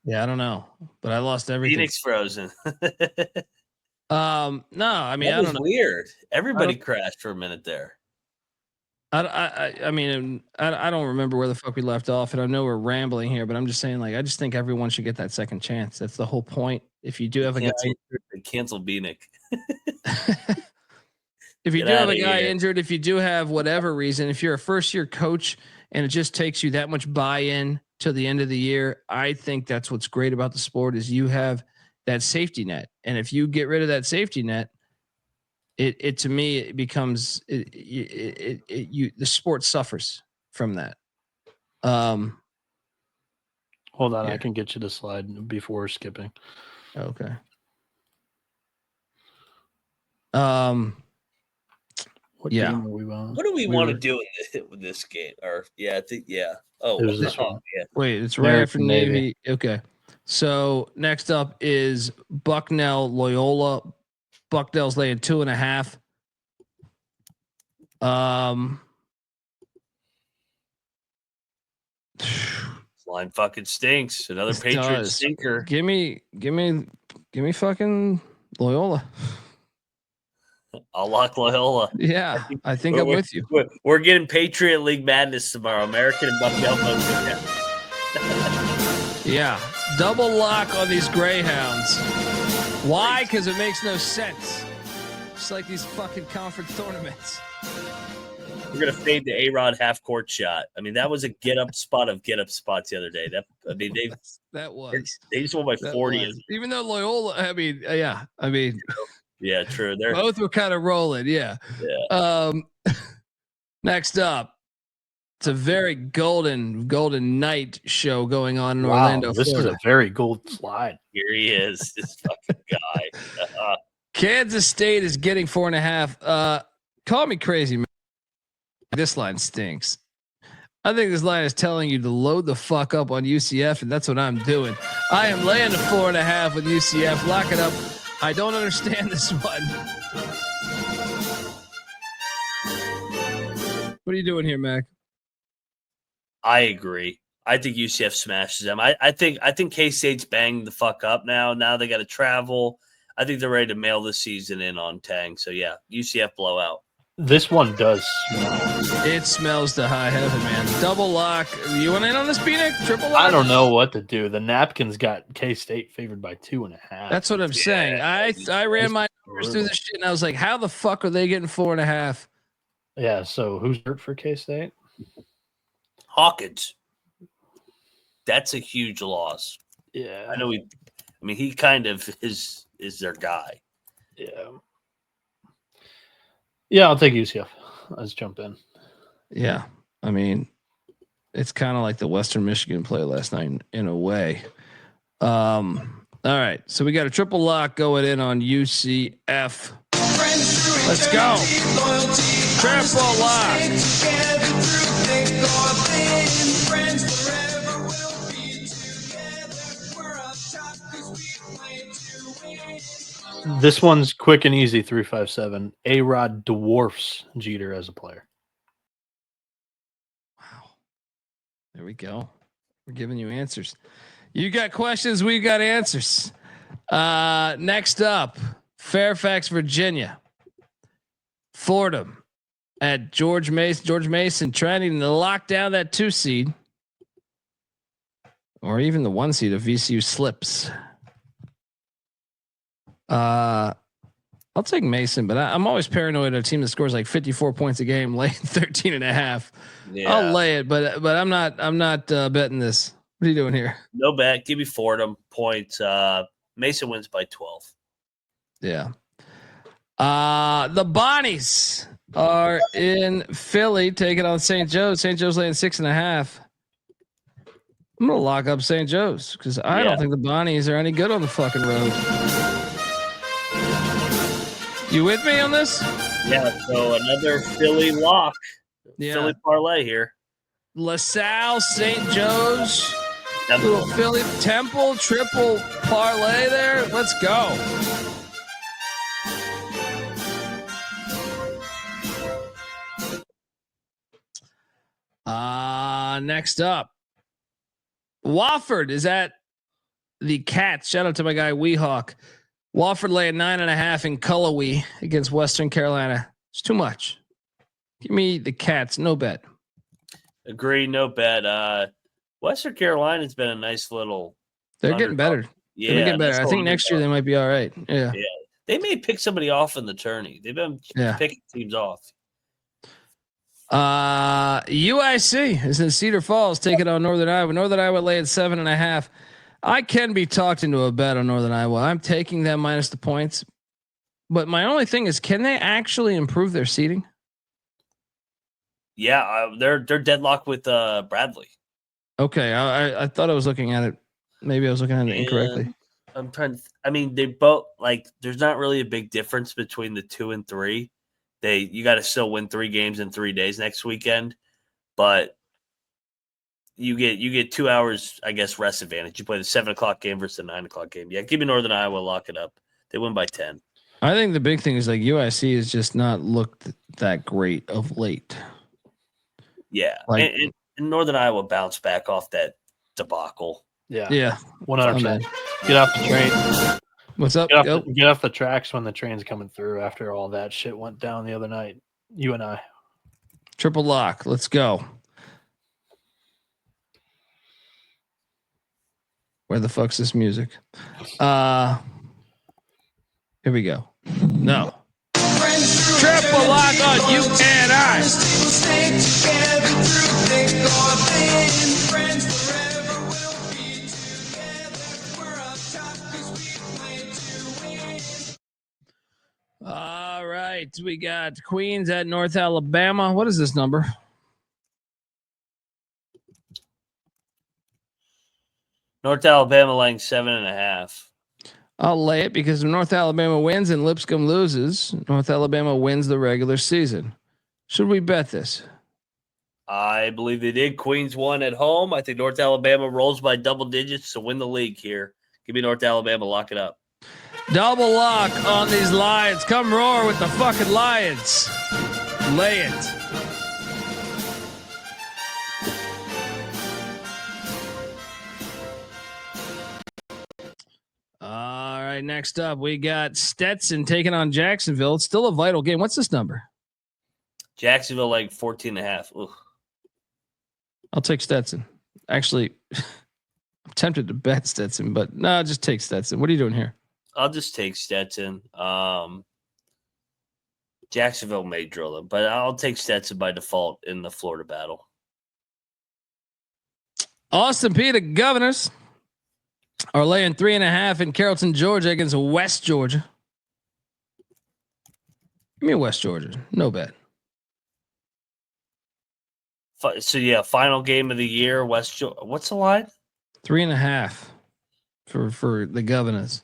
Yeah, I don't know, but I lost everything. Phoenix frozen. No, I mean, that was weird. Everybody crashed for a minute there. I mean, I don't remember where the fuck we left off, and I know we're rambling here, but I'm just saying, like, I just think everyone should get that second chance. That's the whole point. If you do have a guy, cancel Bieniek. If you do have a guy injured, if you do have whatever reason, if you're a first year coach and it just takes you that much buy-in to the end of the year, I think that's what's great about the sport is you have that safety net, and if you get rid of that safety net, it to me it becomes the sport suffers from that. Hold on, I can get you the slide before skipping. Okay. What game are we on? What do we want to do with this game? Or I think Oh, it was this one. Yeah. Wait, it's right after Navy. Okay. So next up is Bucknell Loyola. Bucknell's laying 2.5. Line fucking stinks. Another Patriot stinker. Give me fucking Loyola. I'll lock Loyola. Yeah, I think I'm with you. We're getting Patriot League madness tomorrow. American and Bucknell both. Yeah, double lock on these Greyhounds. Why? Because it makes no sense. Just like these fucking conference tournaments. We're gonna fade the A-Rod half court shot. I mean, that was a get up spot of get up spots the other day. They just won by 40. Even though Loyola, I mean, Yeah, true. Both were kind of rolling. Yeah. Next up, it's a very golden night show going on in Orlando, this Florida. is a very gold slide. Here he is, this fucking guy. Kansas State is getting 4.5. Call me crazy, man. This line stinks. I think this line is telling you to load the fuck up on UCF, and that's what I'm doing. I am laying the 4.5 with UCF. Lock it up. I don't understand this one. What are you doing here, Mac? I agree. I think UCF smashes them. I think K-State's banged the fuck up now. Now they got to travel. I think they're ready to mail this season in on Tang. So yeah, UCF blowout. This one does smell. It smells to high heaven, man. Double lock. You want in on this, Bieniek? Triple lock? I don't know what to do. The napkins got K-State favored by 2.5. That's what I'm saying. I ran my numbers through this shit, and I was like, how the fuck are they getting 4.5? Yeah, so who's hurt for K-State? Hawkins. That's a huge loss. Yeah. I know he kind of is their guy. Yeah. Yeah, I'll take UCF. Let's jump in. Yeah. I mean, it's kind of like the Western Michigan play last night in a way. All right. So we got a triple lock going in on UCF. Let's go. Triple lock. This one's quick and easy, 357. A-Rod dwarfs Jeter as a player. Wow. There we go. We're giving you answers. You got questions, we got answers. Next up, Fairfax, Virginia. Fordham at George Mason trying to lock down that 2 seed. Or even the 1 seed if VCU slips. I'll take Mason, but I'm always paranoid at a team that scores like 54 points a game, laying 13.5. Yeah. I'll lay it, but I'm not betting this. What are you doing here? No bet. Give me Fordham points. Mason wins by 12. Yeah. The Bonnies are in Philly taking on St. Joe's. St. Joe's laying 6.5. I'm gonna lock up St. Joe's because I don't think the Bonnies are any good on the fucking road. You with me on this? Yeah, so another Philly lock. Yeah. Philly parlay here. LaSalle, St. Joe's, little Philly Temple, triple parlay there. Let's go. Next up, Wofford is at the Cats. Shout out to my guy Weehawk. Wofford laying 9.5 in Cullowhee against Western Carolina. It's too much. Give me the Cats. No bet. Agree. No bet. Western Carolina's been a nice little. They're getting better. Yeah, they're getting better. I think next year they might be all right. Yeah. Yeah. They may pick somebody off in the tourney. They've been picking teams off. UIC is in Cedar Falls taking on Northern Iowa. Northern Iowa laying 7.5. I can be talked into a bet on Northern Iowa. I'm taking them minus the points. But my only thing is, can they actually improve their seeding? Yeah, they're deadlocked with Bradley. Okay, I thought I was looking at it. Maybe I was looking at it incorrectly. I'm trying to. They both there's not really a big difference between the 2 and 3. You got to still win 3 games in 3 days next weekend, but you get 2 hours, I guess, rest advantage. You play the 7:00 game versus the 9:00 game. Yeah, give me Northern Iowa, lock it up. They win by 10. I think the big thing is UIC has just not looked that great of late. Yeah, and Northern Iowa bounced back off that debacle. Yeah, 100%. Get off the train. What's up? Get off the tracks when the train's coming through after all that shit went down the other night. You and I. Triple lock. Let's go. Where the fuck's this music? Here we go. No. Triple lock on you and I. All right. We got Queens at North Alabama. What is this number? North Alabama laying 7.5. I'll lay it because if North Alabama wins and Lipscomb loses, North Alabama wins the regular season. Should we bet this? I believe they did. Queens won at home. I think North Alabama rolls by double digits to win the league here. Give me North Alabama. Lock it up. Double lock on these Lions. Come roar with the fucking Lions. Lay it. All right, next up, we got Stetson taking on Jacksonville. It's still a vital game. What's this number? Jacksonville like 14.5. Ugh. I'll take Stetson. Actually, I'm tempted to bet Stetson, but no, just take Stetson. What are you doing here? I'll just take Stetson. Jacksonville may drill them, but I'll take Stetson by default in the Florida battle. Austin Peay, the Governors, are laying 3.5 in Carrollton, Georgia against West Georgia. Give me West Georgia. No bet. So yeah, final game of the year. West Georgia. What's the line? 3.5 for the Governors.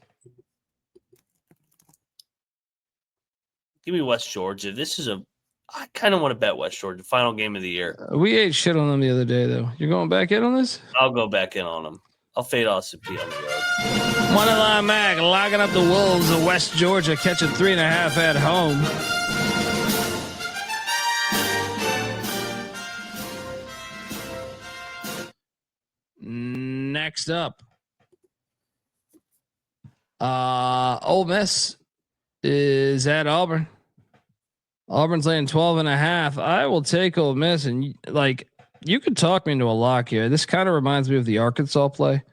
Give me West Georgia. I kind of want to bet West Georgia. Final game of the year. We ate shit on them the other day, though. You're going back in on this? I'll go back in on them. I'll fade Austin Peay on the road. Moneyline Mac locking up the Wolves of West Georgia, catching 3.5 at home. Next up, Ole Miss is at Auburn. Auburn's laying 12.5. I will take Ole Miss, and you could talk me into a lock here. This kind of reminds me of the Arkansas play.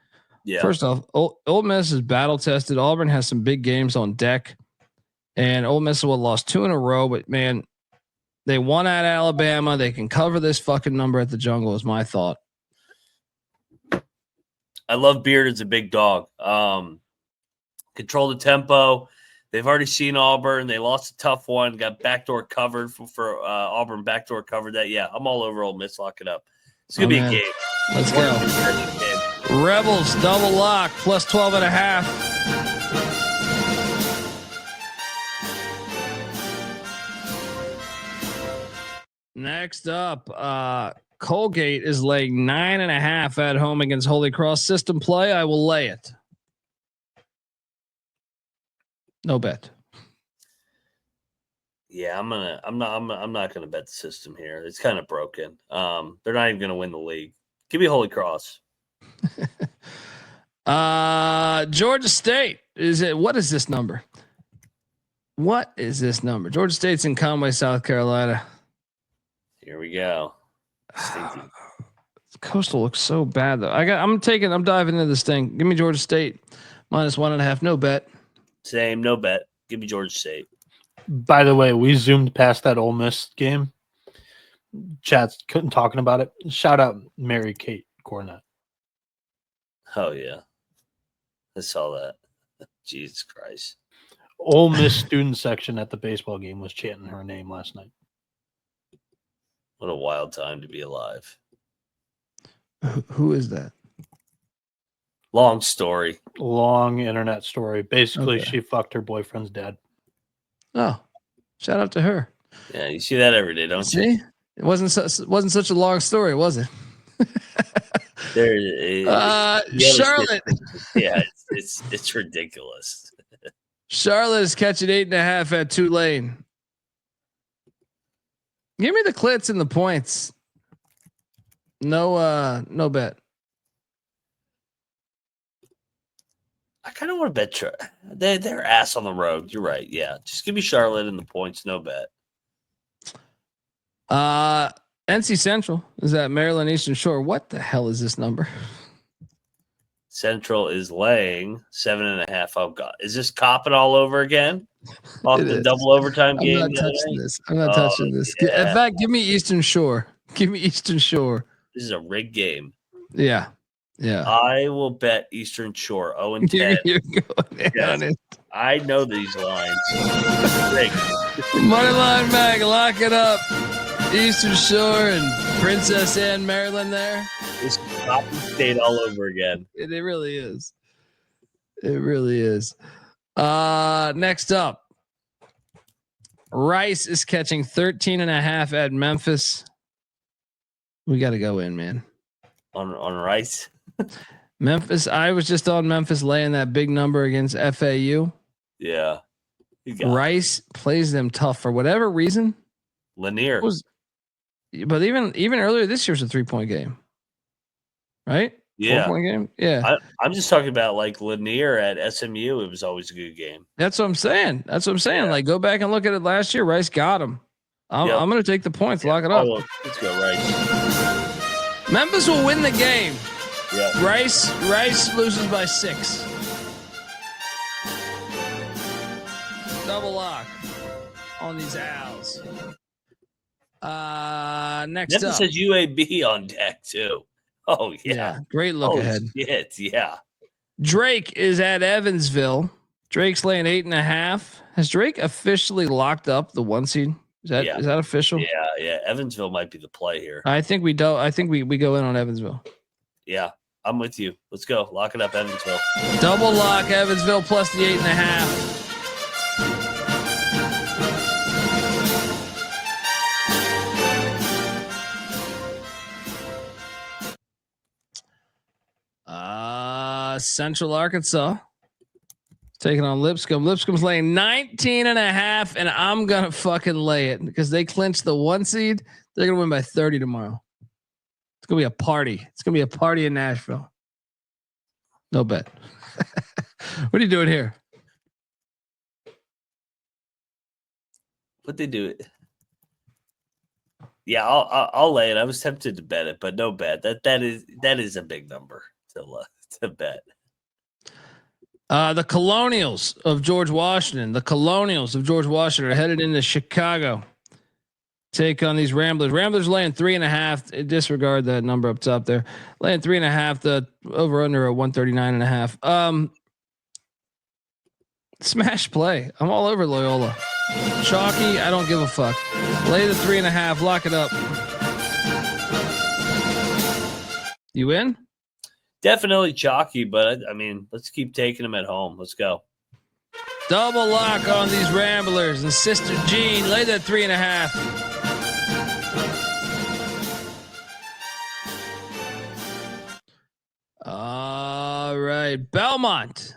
Yeah. First off, Ole Miss is battle tested. Auburn has some big games on deck, and Ole Miss lost 2 in a row. But man, they won at Alabama. They can cover this fucking number at the Jungle. Is my thought. I love Beard as a big dog. Control the tempo. They've already seen Auburn. They lost a tough one. Got backdoor covered for Auburn. Backdoor covered that. Yeah, I'm all over Ole Miss. Lock it up. It's gonna be a game. Let's go. Rebels double lock plus 12.5. Next up, Colgate is laying 9.5 at home against Holy Cross. System play. I will lay it. No bet. Yeah, I'm not gonna bet the system here. It's kind of broken. They're not even gonna win the league. Give me Holy Cross. Georgia State what is this number? What is this number? Georgia State's in Conway, South Carolina. Here we go. Coastal looks so bad though. I'm diving into this thing. Give me Georgia State minus 1.5. No bet. Same, no bet. Give me Georgia State. By the way, we zoomed past that Ole Miss game. Chat's couldn't talking about it. Shout out Mary Kate Cornett. Oh yeah, I saw that. Jesus Christ. Ole Miss student section at the baseball game was chanting her name last night. What a wild time to be alive. Who is that? Long story. Long internet story. Basically, She fucked her boyfriend's dad. Oh, shout out to her. Yeah, you see that every day, don't you? See? It wasn't such a long story, was it? Charlotte. Yeah, it's ridiculous. Charlotte is catching 8.5 at Tulane. Give me the Clits and the points. No bet. I kind of want to bet they're ass on the road. You're right. Yeah, just give me Charlotte and the points. No bet. NC Central is at Maryland Eastern Shore. What the hell is this number? Central is laying 7.5. Oh God, is this copping all over again? Off the double overtime game. I'm not touching this. Yeah. In fact, give me Eastern Shore. Give me Eastern Shore. This is a rigged game. Yeah. Yeah. I will bet Eastern Shore 0-10. You're going on it. I know these lines. Money line bag, lock it up. Eastern Shore and Princess Anne, Maryland there. It's Cotton State all over again. It really is. It really is. Next up, Rice is catching 13.5 at Memphis. We got to go in, man. On Rice. Memphis. I was just on Memphis laying that big number against FAU. Yeah. Rice plays them tough for whatever reason. Lanier. But even earlier this year was a 3-point game, right? Yeah. 4-point game. Yeah. I'm just talking about like Lanier at SMU. It was always a good game. That's what I'm saying. Yeah. Like, go back and look at it last year. Rice got him. I'm going to take the points. Lock it up. Let's go Rice. Memphis will win the game. Yeah. Rice loses by 6. Double lock on these Owls. Next Memphis up. says UAB on deck too. Oh yeah. Great look ahead. Shit, yeah. Drake is at Evansville. Drake's laying 8.5. Has Drake officially locked up the 1 seed? Is that official? Yeah. Evansville might be the play here. I think we don't. I think we go in on Evansville. Yeah, I'm with you. Let's go. Lock it up, Evansville. Double lock Evansville plus the 8.5. Central Arkansas taking on Lipscomb. Lipscomb's laying 19.5, and I'm gonna fucking lay it because they clinched the 1 seed. They're gonna win by 30 tomorrow. It's gonna be a party. It's gonna be a party in Nashville. No bet. What are you doing here? What they do? Yeah, I'll lay it. I was tempted to bet it, but no bet. That is a big number to bet. The Colonials of George Washington. The Colonials of George Washington are headed into Chicago. Take on these Ramblers. Ramblers laying 3.5. Disregard that number up top there. Laying 3.5. The over under a 139.5. Smash play. I'm all over Loyola. Chalky. I don't give a fuck. Lay the 3.5. Lock it up. You in? Definitely chalky, but I mean, let's keep taking them at home. Let's go. Double lock on these Ramblers and Sister Jean. Lay that 3.5. All right, Belmont.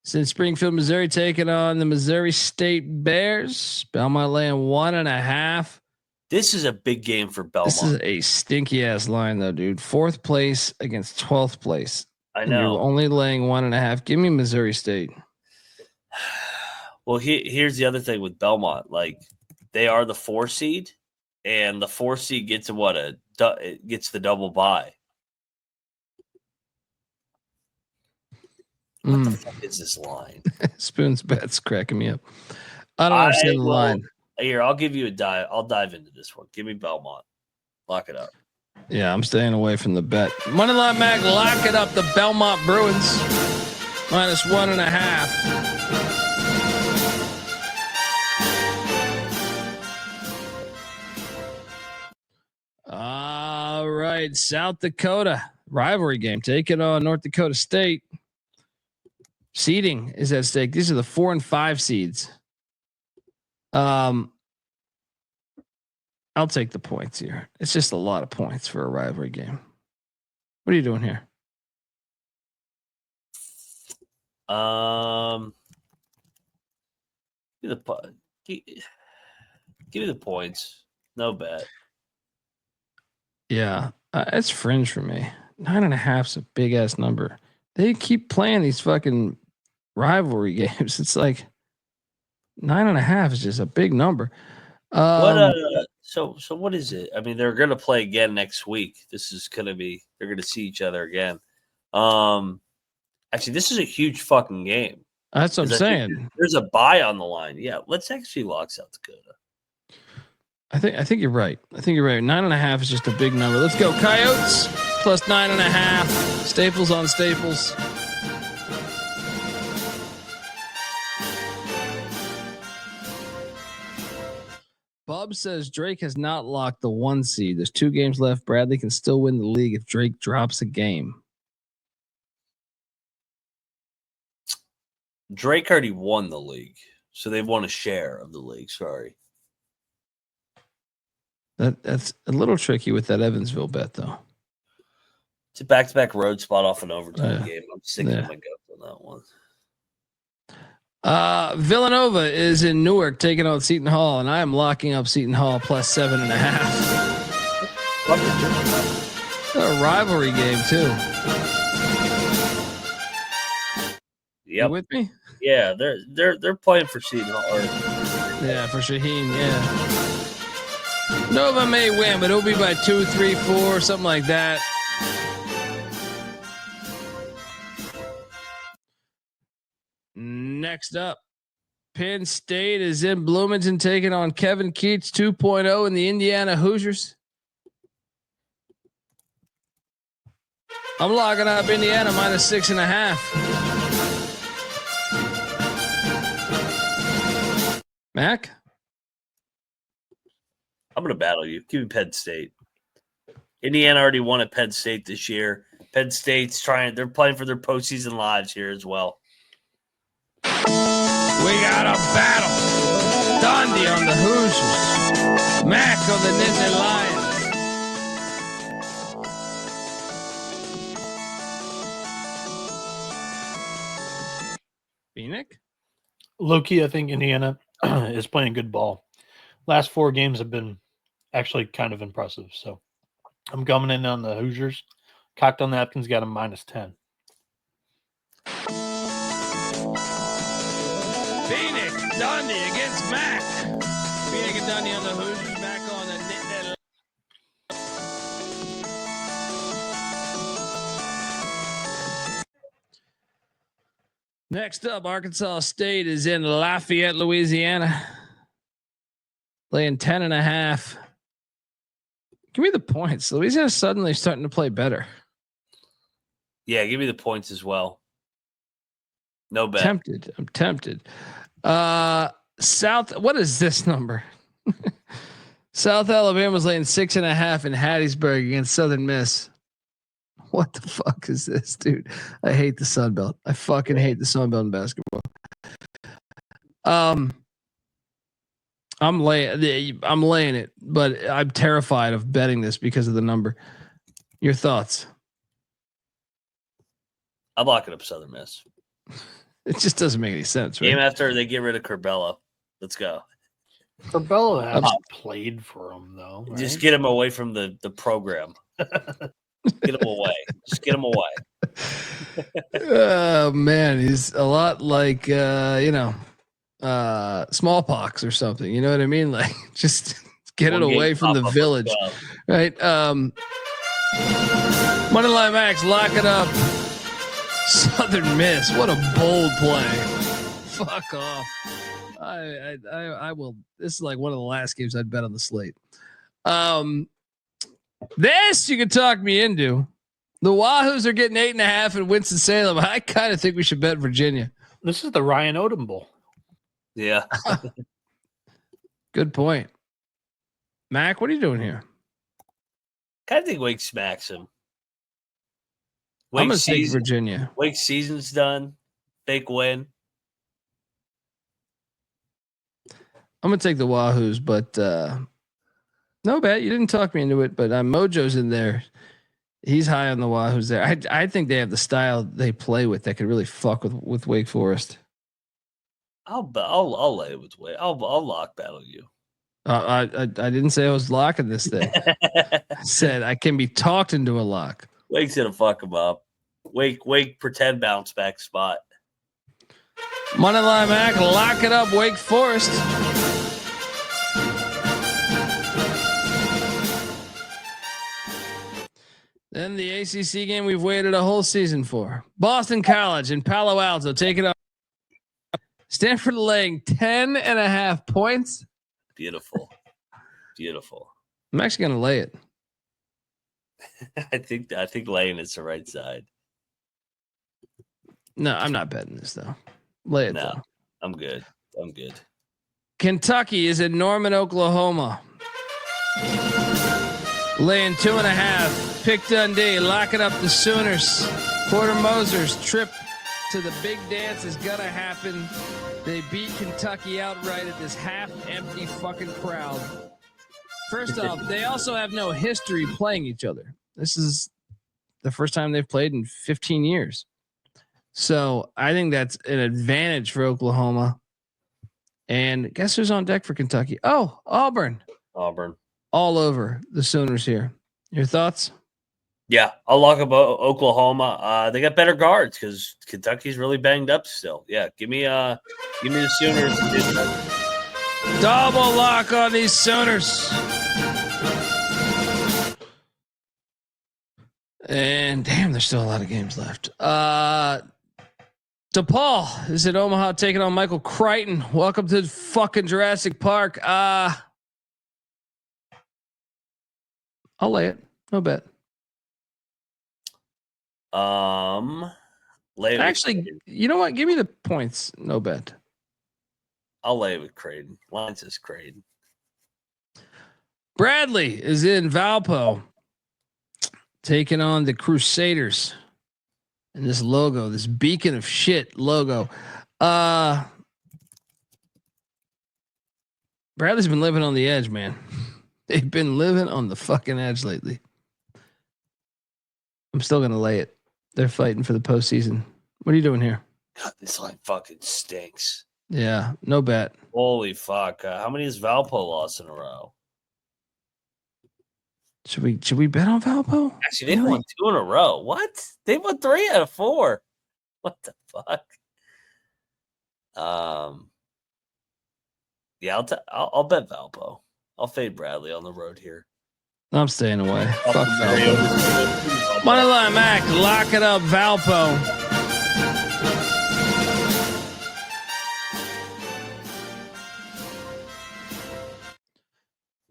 Since Springfield, Missouri, taking on the Missouri State Bears. Belmont laying 1.5. This is a big game for Belmont. This is a stinky ass line, though, dude. 4th place against 12th place. I know. You're only laying 1.5. Give me Missouri State. Well, here's the other thing with Belmont. Like, they are the 4 seed, and the 4 seed gets gets the double bye. What the fuck is this line? Spoon's bet's cracking me up. I don't understand the line. Here, I'll give you a dive. I'll dive into this one. Give me Belmont. Lock it up. Yeah, I'm staying away from the bet. Moneyline Mag, lock it up. The Belmont Bruins minus 1.5. All right, South Dakota rivalry game. Taking on North Dakota State. Seeding is at stake. These are the 4 and 5 seeds. I'll take the points here. It's just a lot of points for a rivalry game. What are you doing here? Give me the points. No bet. Yeah, it's fringe for me. 9.5's a big ass number. They keep playing these fucking rivalry games. It's like 9.5 is just a big number. So what is it? I mean, they're going to play again next week. This is going to be, they're going to see each other again. Actually, this is a huge fucking game. That's what I'm saying. There's a bye on the line. Yeah, let's actually lock South Dakota. I think you're right. 9.5 is just a big number. Let's go Coyotes plus 9.5. Staples on Staples. Bub says Drake has not locked the 1 seed. There's 2 games left. Bradley can still win the league if Drake drops a game. Drake already won the league, so they've won a share of the league. Sorry. That's a little tricky with that Evansville bet, though. It's a back-to-back road spot off an overtime Yeah. game. I'm sticking Yeah. my guts on that one. Villanova is in Newark taking on Seton Hall, and I am locking up Seton Hall plus 7.5. A rivalry game too. Yep. You with me? Yeah, they're playing for Seton Hall. Yeah, for Shaheen. Yeah. Nova may win, but it'll be by 2, 3, 4, something like that. Next up, Penn State is in Bloomington taking on Kevin Keats 2.0 in the Indiana Hoosiers. I'm locking up Indiana minus 6.5. Mac? I'm going to battle you. Give me Penn State. Indiana already won at Penn State this year. Penn State's they're playing for their postseason lives here as well. We got a battle. Dundee on the Hoosiers. Mac on the Nittany Lions. Bieniek? Low-key, I think Indiana is playing good ball. Last 4 games have been actually kind of impressive. So I'm coming in on the Hoosiers. Cocktail Napkins got a minus 10. Bieniek, Dundee against Mac. Bieniek and Dundee on the Hoosiers. Mac on the Nittany. Next up, Arkansas State is in Lafayette, Louisiana. Laying 10.5. Give me the points. Louisiana's suddenly starting to play better. Yeah, give me the points as well. No bet. I'm tempted. South. What is this number? South Alabama's laying 6.5 in Hattiesburg against Southern Miss. What the fuck is this, dude? I hate the Sun Belt. I fucking hate the Sun Belt in basketball. I'm laying it, but I'm terrified of betting this because of the number. Your thoughts? I'm locking up Southern Miss. It just doesn't make any sense, right? Game after they get rid of Curbelo. Let's go. Curbelo hasn't played for them though. Right? Just get him away from the program. Get him away. Just get him away. Oh man, he's a lot like smallpox or something. You know what I mean? Like just get it away from the village, right? Moneyline Max, lock it up. Southern Miss, what a bold play! Fuck off. I will. This is like one of the last games I'd bet on the slate. This you can talk me into. The Wahoos are getting 8.5 in Winston-Salem. I kind of think we should bet Virginia. This is the Ryan Odom Bowl. Yeah. Good point. Mac, what are you doing here? Kind of think Wake smacks him. I'm going to take Virginia. Wake season's done. Fake win. I'm going to take the Wahoos, but no bet. You didn't talk me into it, but Mojo's in there. He's high on the Wahoos there. I think they have the style they play with that could really fuck with Wake Forest. I'll lay it with Wake. I'll lock battle you. I didn't say I was locking this thing. I said I can be talked into a lock. Wake's gonna fuck him up. Wake pretend bounce back spot. Moneyline Mac, lock it up. Wake Forest. Then the ACC game we've waited a whole season for. Boston College and Palo Alto take it up. Stanford laying 10.5 points. Beautiful. I'm actually going to lay it. I think laying is the right side. No, I'm not betting this though. Lay it though. I'm good. Kentucky is in Norman, Oklahoma. Laying 2.5. Pick Dundee. Locking up the Sooners. Porter Moser's trip to the big dance is going to happen. They beat Kentucky outright at this half-empty fucking crowd. First off, they also have no history playing each other. This is the first time they've played in 15 years. So I think that's an advantage for Oklahoma. And guess who's on deck for Kentucky? Oh, Auburn. All over the Sooners here. Your thoughts? Yeah, I'll lock up Oklahoma. They got better guards because Kentucky's really banged up still. Yeah, give me the Sooners. Double lock on these Sooners. And damn, there's still a lot of games left. DePaul is at Omaha taking on Michael Crichton. Welcome to fucking Jurassic Park. I'll lay it. No bet. Actually, you know what? Give me the points. No bet. I'll lay it with Creighton. Line says Creighton. Bradley is in Valpo taking on the Crusaders. And this logo, this beacon of shit logo. Bradley's been living on the edge, man. They've been living on the fucking edge lately. I'm still going to lay it. They're fighting for the postseason. What are you doing here? God, this line fucking stinks. Yeah, no bet. Holy fuck. How many has Valpo lost in a row? Should we bet on Valpo? Actually, they've won 2 in a row. What? They won 3 out of 4. What the fuck? Yeah, I'll bet Valpo. I'll fade Bradley on the road here. I'm staying away. Fuck Valpo. Moneyline Mac, lock it up, Valpo.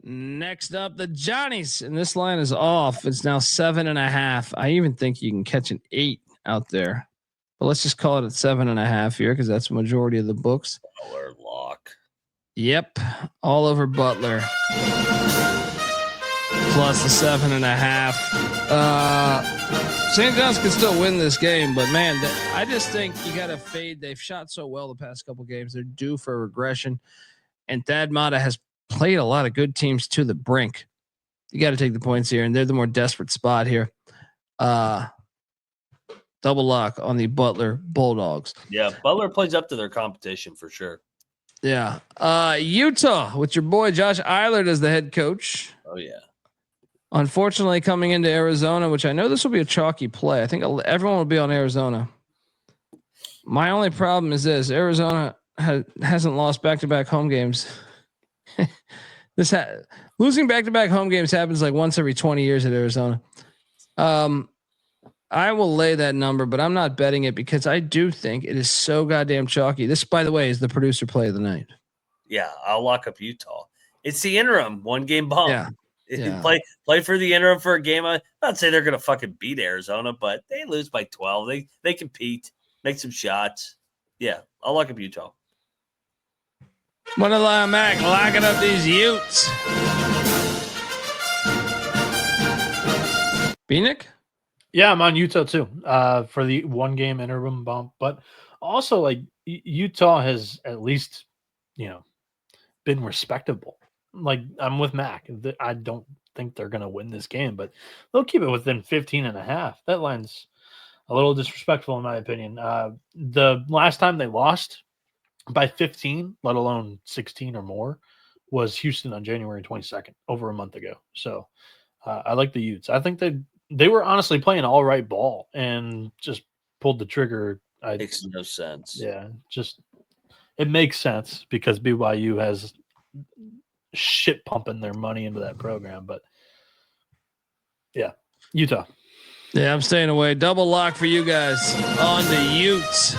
Next up, the Johnnies, and this line is off. It's now 7.5. I even think you can catch an 8 out there, but let's just call it at 7.5 here because that's the majority of the books. Butler lock. Yep, all over Butler. Plus the 7.5. St. John's can still win this game, but man, I just think you got to fade. They've shot so well the past couple games. They're due for a regression, and Thad Matta has played a lot of good teams to the brink. You got to take the points here, and they're the more desperate spot here. Double lock on the Butler Bulldogs. Yeah, Butler plays up to their competition for sure. Yeah. Utah with your boy Josh Eilert as the head coach. Oh yeah. Unfortunately, coming into Arizona, which I know this will be a chalky play. I think everyone will be on Arizona. My only problem is this: Arizona hasn't lost back-to-back home games. Losing back-to-back home games happens like once every 20 years at Arizona. I will lay that number, but I'm not betting it because I do think it is so goddamn chalky. This, by the way, is the producer play of the night. Yeah, I'll lock up Utah. It's the interim 1-game bump. Yeah. Play for the interim for a game. I'm not saying they're going to fucking beat Arizona, but they lose by 12. They compete, make some shots. Yeah, I'll lock up Utah. Moneyline Mac, locking up these Utes. Bieniek? Yeah, I'm on Utah too for the 1-game interim bump. But also, like, Utah has at least, been respectable. Like, I'm with Mac. I don't think they're going to win this game, but they'll keep it within 15.5. That line's a little disrespectful in my opinion. The last time they lost by 15, let alone 16 or more, was Houston on January 22nd, over a month ago. So I like the Utes. I think they were honestly playing all right ball and just pulled the trigger. Makes no sense. Yeah, it makes sense because BYU has shit pumping their money into that program. But yeah, Utah. Yeah, I'm staying away. Double lock for you guys on the Utes.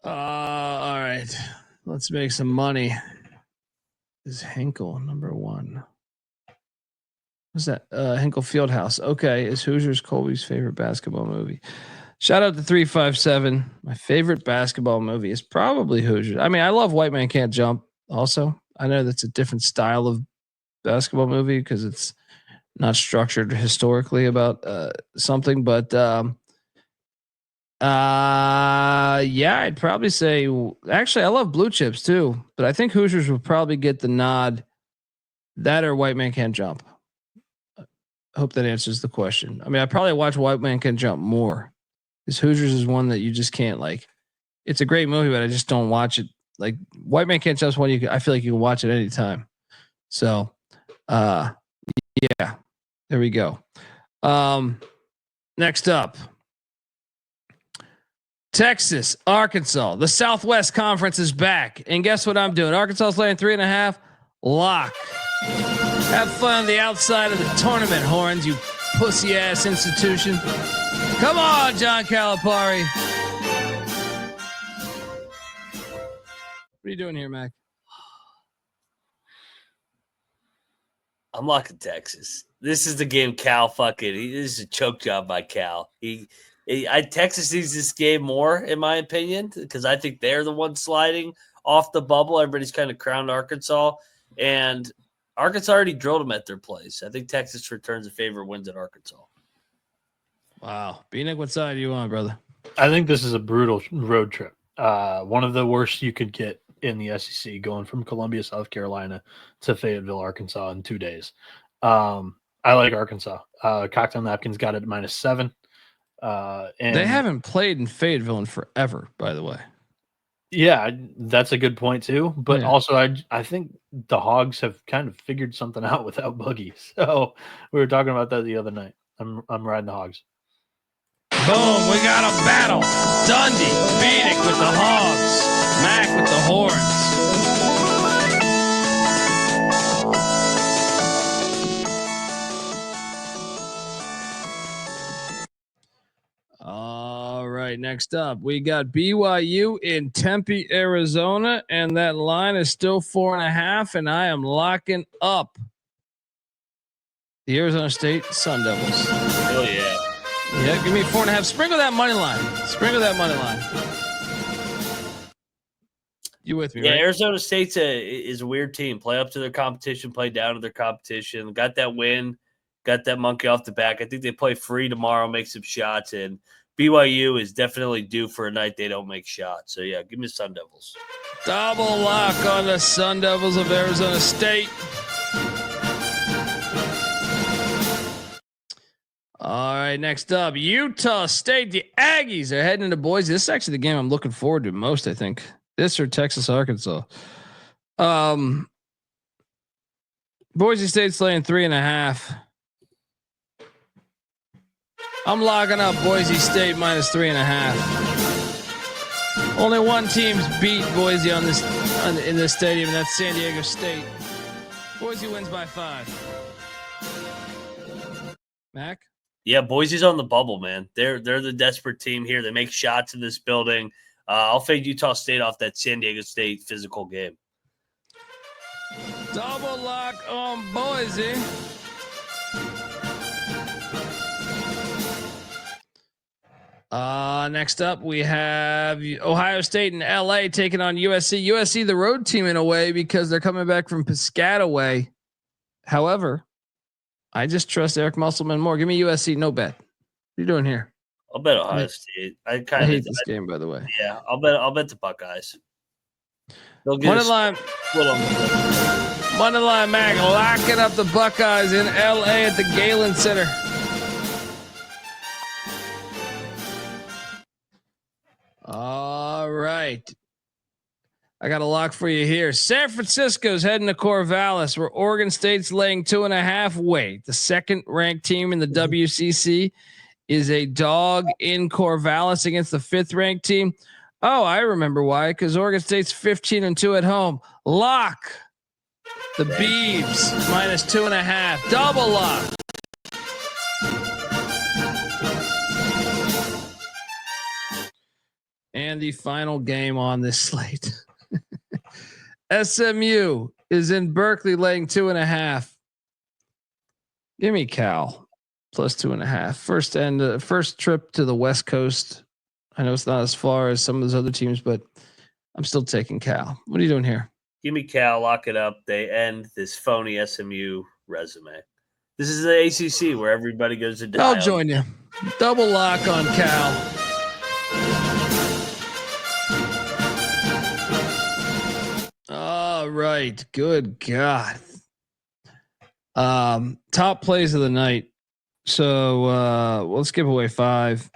All right. Let's make some money. Is Henkel number 1? What's that? Hinkle Fieldhouse. Okay, is Hoosiers Colby's favorite basketball movie? Shout out to 357. My favorite basketball movie is probably Hoosiers. I mean, I love White Man Can't Jump. Also, I know that's a different style of basketball movie because it's not structured historically about something, but yeah, I'd probably say actually I love Blue Chips too, but I think Hoosiers would probably get the nod. That or White Man Can't Jump. I hope that answers the question. I mean, I probably watch White Man Can Jump more. Because Hoosiers is one that you just can't like. It's a great movie, but I just don't watch it. Like White Man Can't Jump is one I feel like you can watch it anytime. So, yeah, there we go. Next up, Texas, Arkansas. The Southwest Conference is back, and guess what I'm doing? Arkansas is laying 3.5. Lock. Have fun on the outside of the tournament, Horns, you pussy ass institution. Come on, John Calipari. What are you doing here, Mac? I'm locking Texas. This is the game Cal fucking. This is a choke job by Cal. Texas needs this game more, in my opinion, because I think they're the ones sliding off the bubble. Everybody's kind of crowned Arkansas, and Arkansas already drilled them at their place. I think Texas returns a favor, wins at Arkansas. Wow. Bieniek, what side are you on, brother? I think this is a brutal road trip. One of the worst you could get in the SEC, going from Columbia, South Carolina to Fayetteville, Arkansas in 2 days. I like Arkansas. Cocktail Napkins got it at -7. And they haven't played in Fayetteville in forever, by the way. Yeah, that's a good point too. But also, I think the Hogs have kind of figured something out without Boogie. So we were talking about that the other night. I'm riding the Hogs. Boom, we got a battle. Dundee, Bieniek with the Hogs, Mac with the Horns. All right, next up, we got BYU in Tempe, Arizona, and that line is still 4.5, and I am locking up the Arizona State Sun Devils. Oh yeah. Yeah, give me 4.5. Sprinkle that money line. Sprinkle that money line. You with me? Yeah, right? Arizona State's is a weird team. Play up to their competition, play down to their competition. Got that win, got that monkey off the back. I think they play free tomorrow, make some shots, and BYU is definitely due for a night they don't make shots. So yeah, give me the Sun Devils. Double lock on the Sun Devils of Arizona State. All right, next up, Utah State. The Aggies are heading into Boise. This is actually the game I'm looking forward to most, I think. This or Texas, Arkansas. Boise State's laying 3.5. I'm logging up Boise State -3.5. Only one team's beat Boise in this stadium, and that's San Diego State. Boise wins by 5. Mac? Yeah, Boise's on the bubble, man. They're the desperate team here. They make shots in this building. I'll fade Utah State off that San Diego State physical game. Double lock on Boise. Next up, we have Ohio State and LA taking on USC. USC, the road team in a way, because they're coming back from Piscataway. However, I just trust Eric Musselman more. Give me USC, no bet. What are you doing here? I'll bet Ohio State. I hate this game, by the way. Yeah, I'll bet the Buckeyes. They'll get Money line, Mac, locking up the Buckeyes in LA at the Galen Center. All right. I got a lock for you here. San Francisco's heading to Corvallis, where Oregon State's laying 2.5. Wait, the second ranked team in the WCC is a dog in Corvallis against the 5th ranked team. Oh, I remember why. Because Oregon State's 15-2 at home. Lock the Beavs -2.5. Double lock. And the final game on this slate. SMU is in Berkeley laying 2.5. Give me Cal plus 2.5. First trip to the West Coast. I know it's not as far as some of those other teams, but I'm still taking Cal. What are you doing here? Give me Cal. Lock it up. They end this phony SMU resume. This is the ACC where everybody goes to die. I'll join you. Double lock on Cal. All right. Good God. Top plays of the night. So let's give away 5.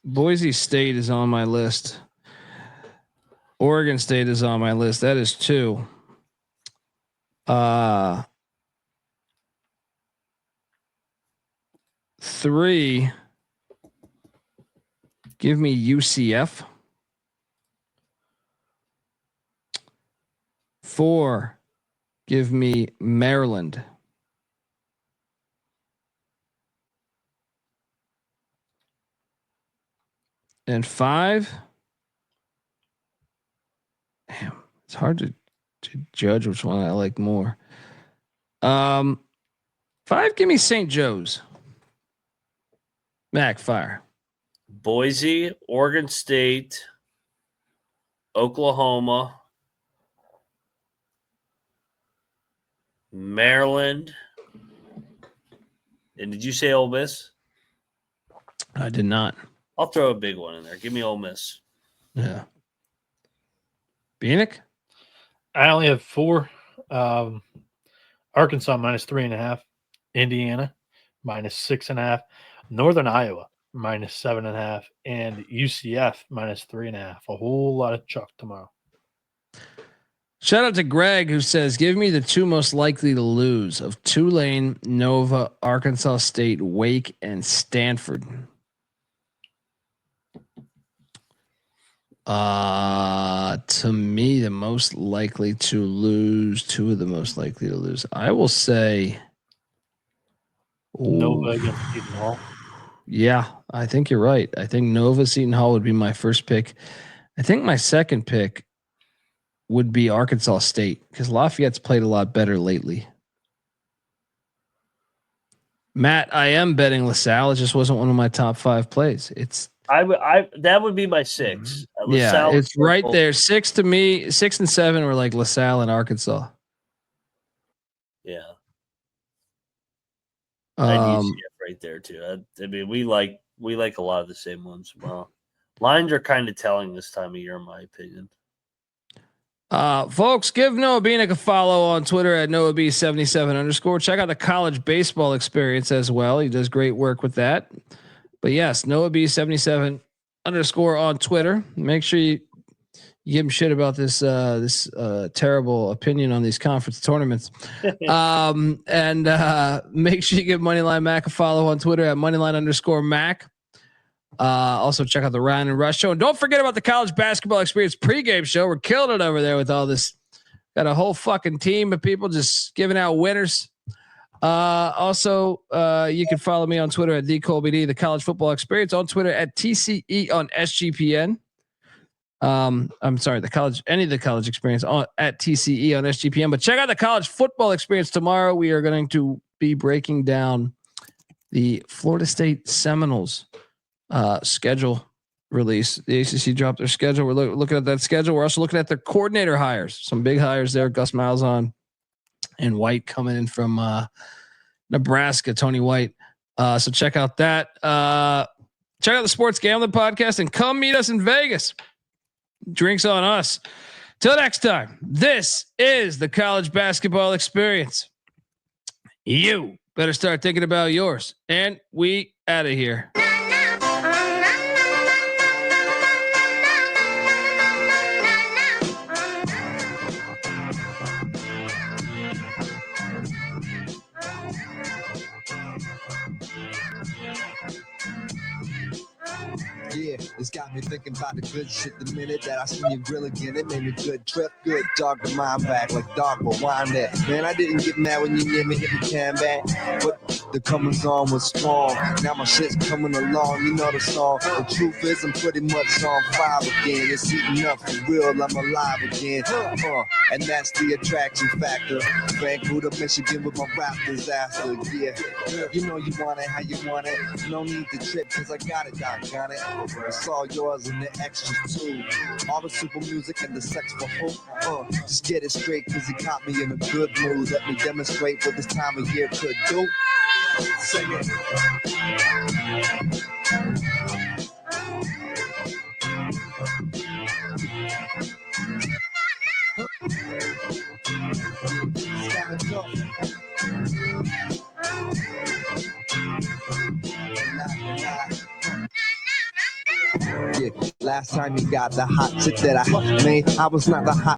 Boise State is on my list. Oregon State is on my list. That is 2. 3. Give me UCF. 4. Give me Maryland. And 5. Damn, it's hard to judge which one I like more. 5. Give me St. Joe's. Mac, fire. Boise, Oregon State, Oklahoma, Maryland. And did you say Ole Miss? I did not. I'll throw a big one in there. Give me Ole Miss. Yeah. Bieniek? I only have 4. Arkansas minus 3.5. Indiana minus 6.5. Northern Iowa minus 7.5. And UCF minus 3.5. A whole lot of chalk tomorrow. Shout out to Greg who says, give me the 2 most likely to lose of Tulane, Nova, Arkansas State, Wake, and Stanford. To me, the most likely to lose, 2 of the most likely to lose. I will say Nova against Seton Hall. Yeah, I think you're right. I think Nova Seton Hall would be my first pick. I think my second pick would be Arkansas State because Lafayette's played a lot better lately. Matt, I am betting LaSalle. It just wasn't one of my top 5 plays. It's that would be my 6. LaSalle, it's right there. 6 to me. 6 and 7 were like LaSalle and Arkansas. Yeah. UCF right there too. I mean, we like a lot of the same ones. Well, lines are kind of telling this time of year, in my opinion. Folks, give Noah Bieniek a follow on Twitter at NoahB77_. Check out the college baseball experience as well. He does great work with that. But yes, NoahB77_ on Twitter. Make sure you give him shit about this terrible opinion on these conference tournaments. And make sure you give Moneyline Mac a follow on Twitter at Moneyline_Mac. Also check out the Ryan and Rush show. And don't forget about the college basketball experience pregame show. We're killing it over there with all this. Got a whole fucking team of people just giving out winners. Also, you can follow me on Twitter at @DColbyD, the college football experience, on Twitter at TCE on SGPN. I'm sorry, any of the college experience on at TCE on SGPN, but check out the college football experience tomorrow. We are going to be breaking down the Florida State Seminoles schedule release. The ACC dropped their schedule. We're looking at that schedule. We're also looking at their coordinator hires. Some big hires there. Gus Malzahn and White coming in from Nebraska. Tony White. So check out that. Check out the Sports Gambling Podcast and come meet us in Vegas. Drinks on us. Till next time. This is the college basketball experience. You better start thinking about yours. And we out of here. Yeah, it's got me thinking about the good shit the minute that I seen your grill again. It made me good trip, good dog to mine back like dog, but wine there. Man, I didn't get mad when you near me hit the can back, but The comings on was strong. Now my shit's coming along, you know the song. The truth is I'm pretty much on fire again. It's heating up for real, I'm alive again. And that's the attraction factor. Vancouver, Michigan with my rap disaster. Yeah, you know you want it how you want it. No need to trip cause I got it, doggone it. It's all yours and the extras too. All the super music and the sex for hope. Just get it straight cause you caught me in a good mood. Let me demonstrate what this time of year could do. Sing it. Yeah, last time you got the hot chick that I made, I was not the hot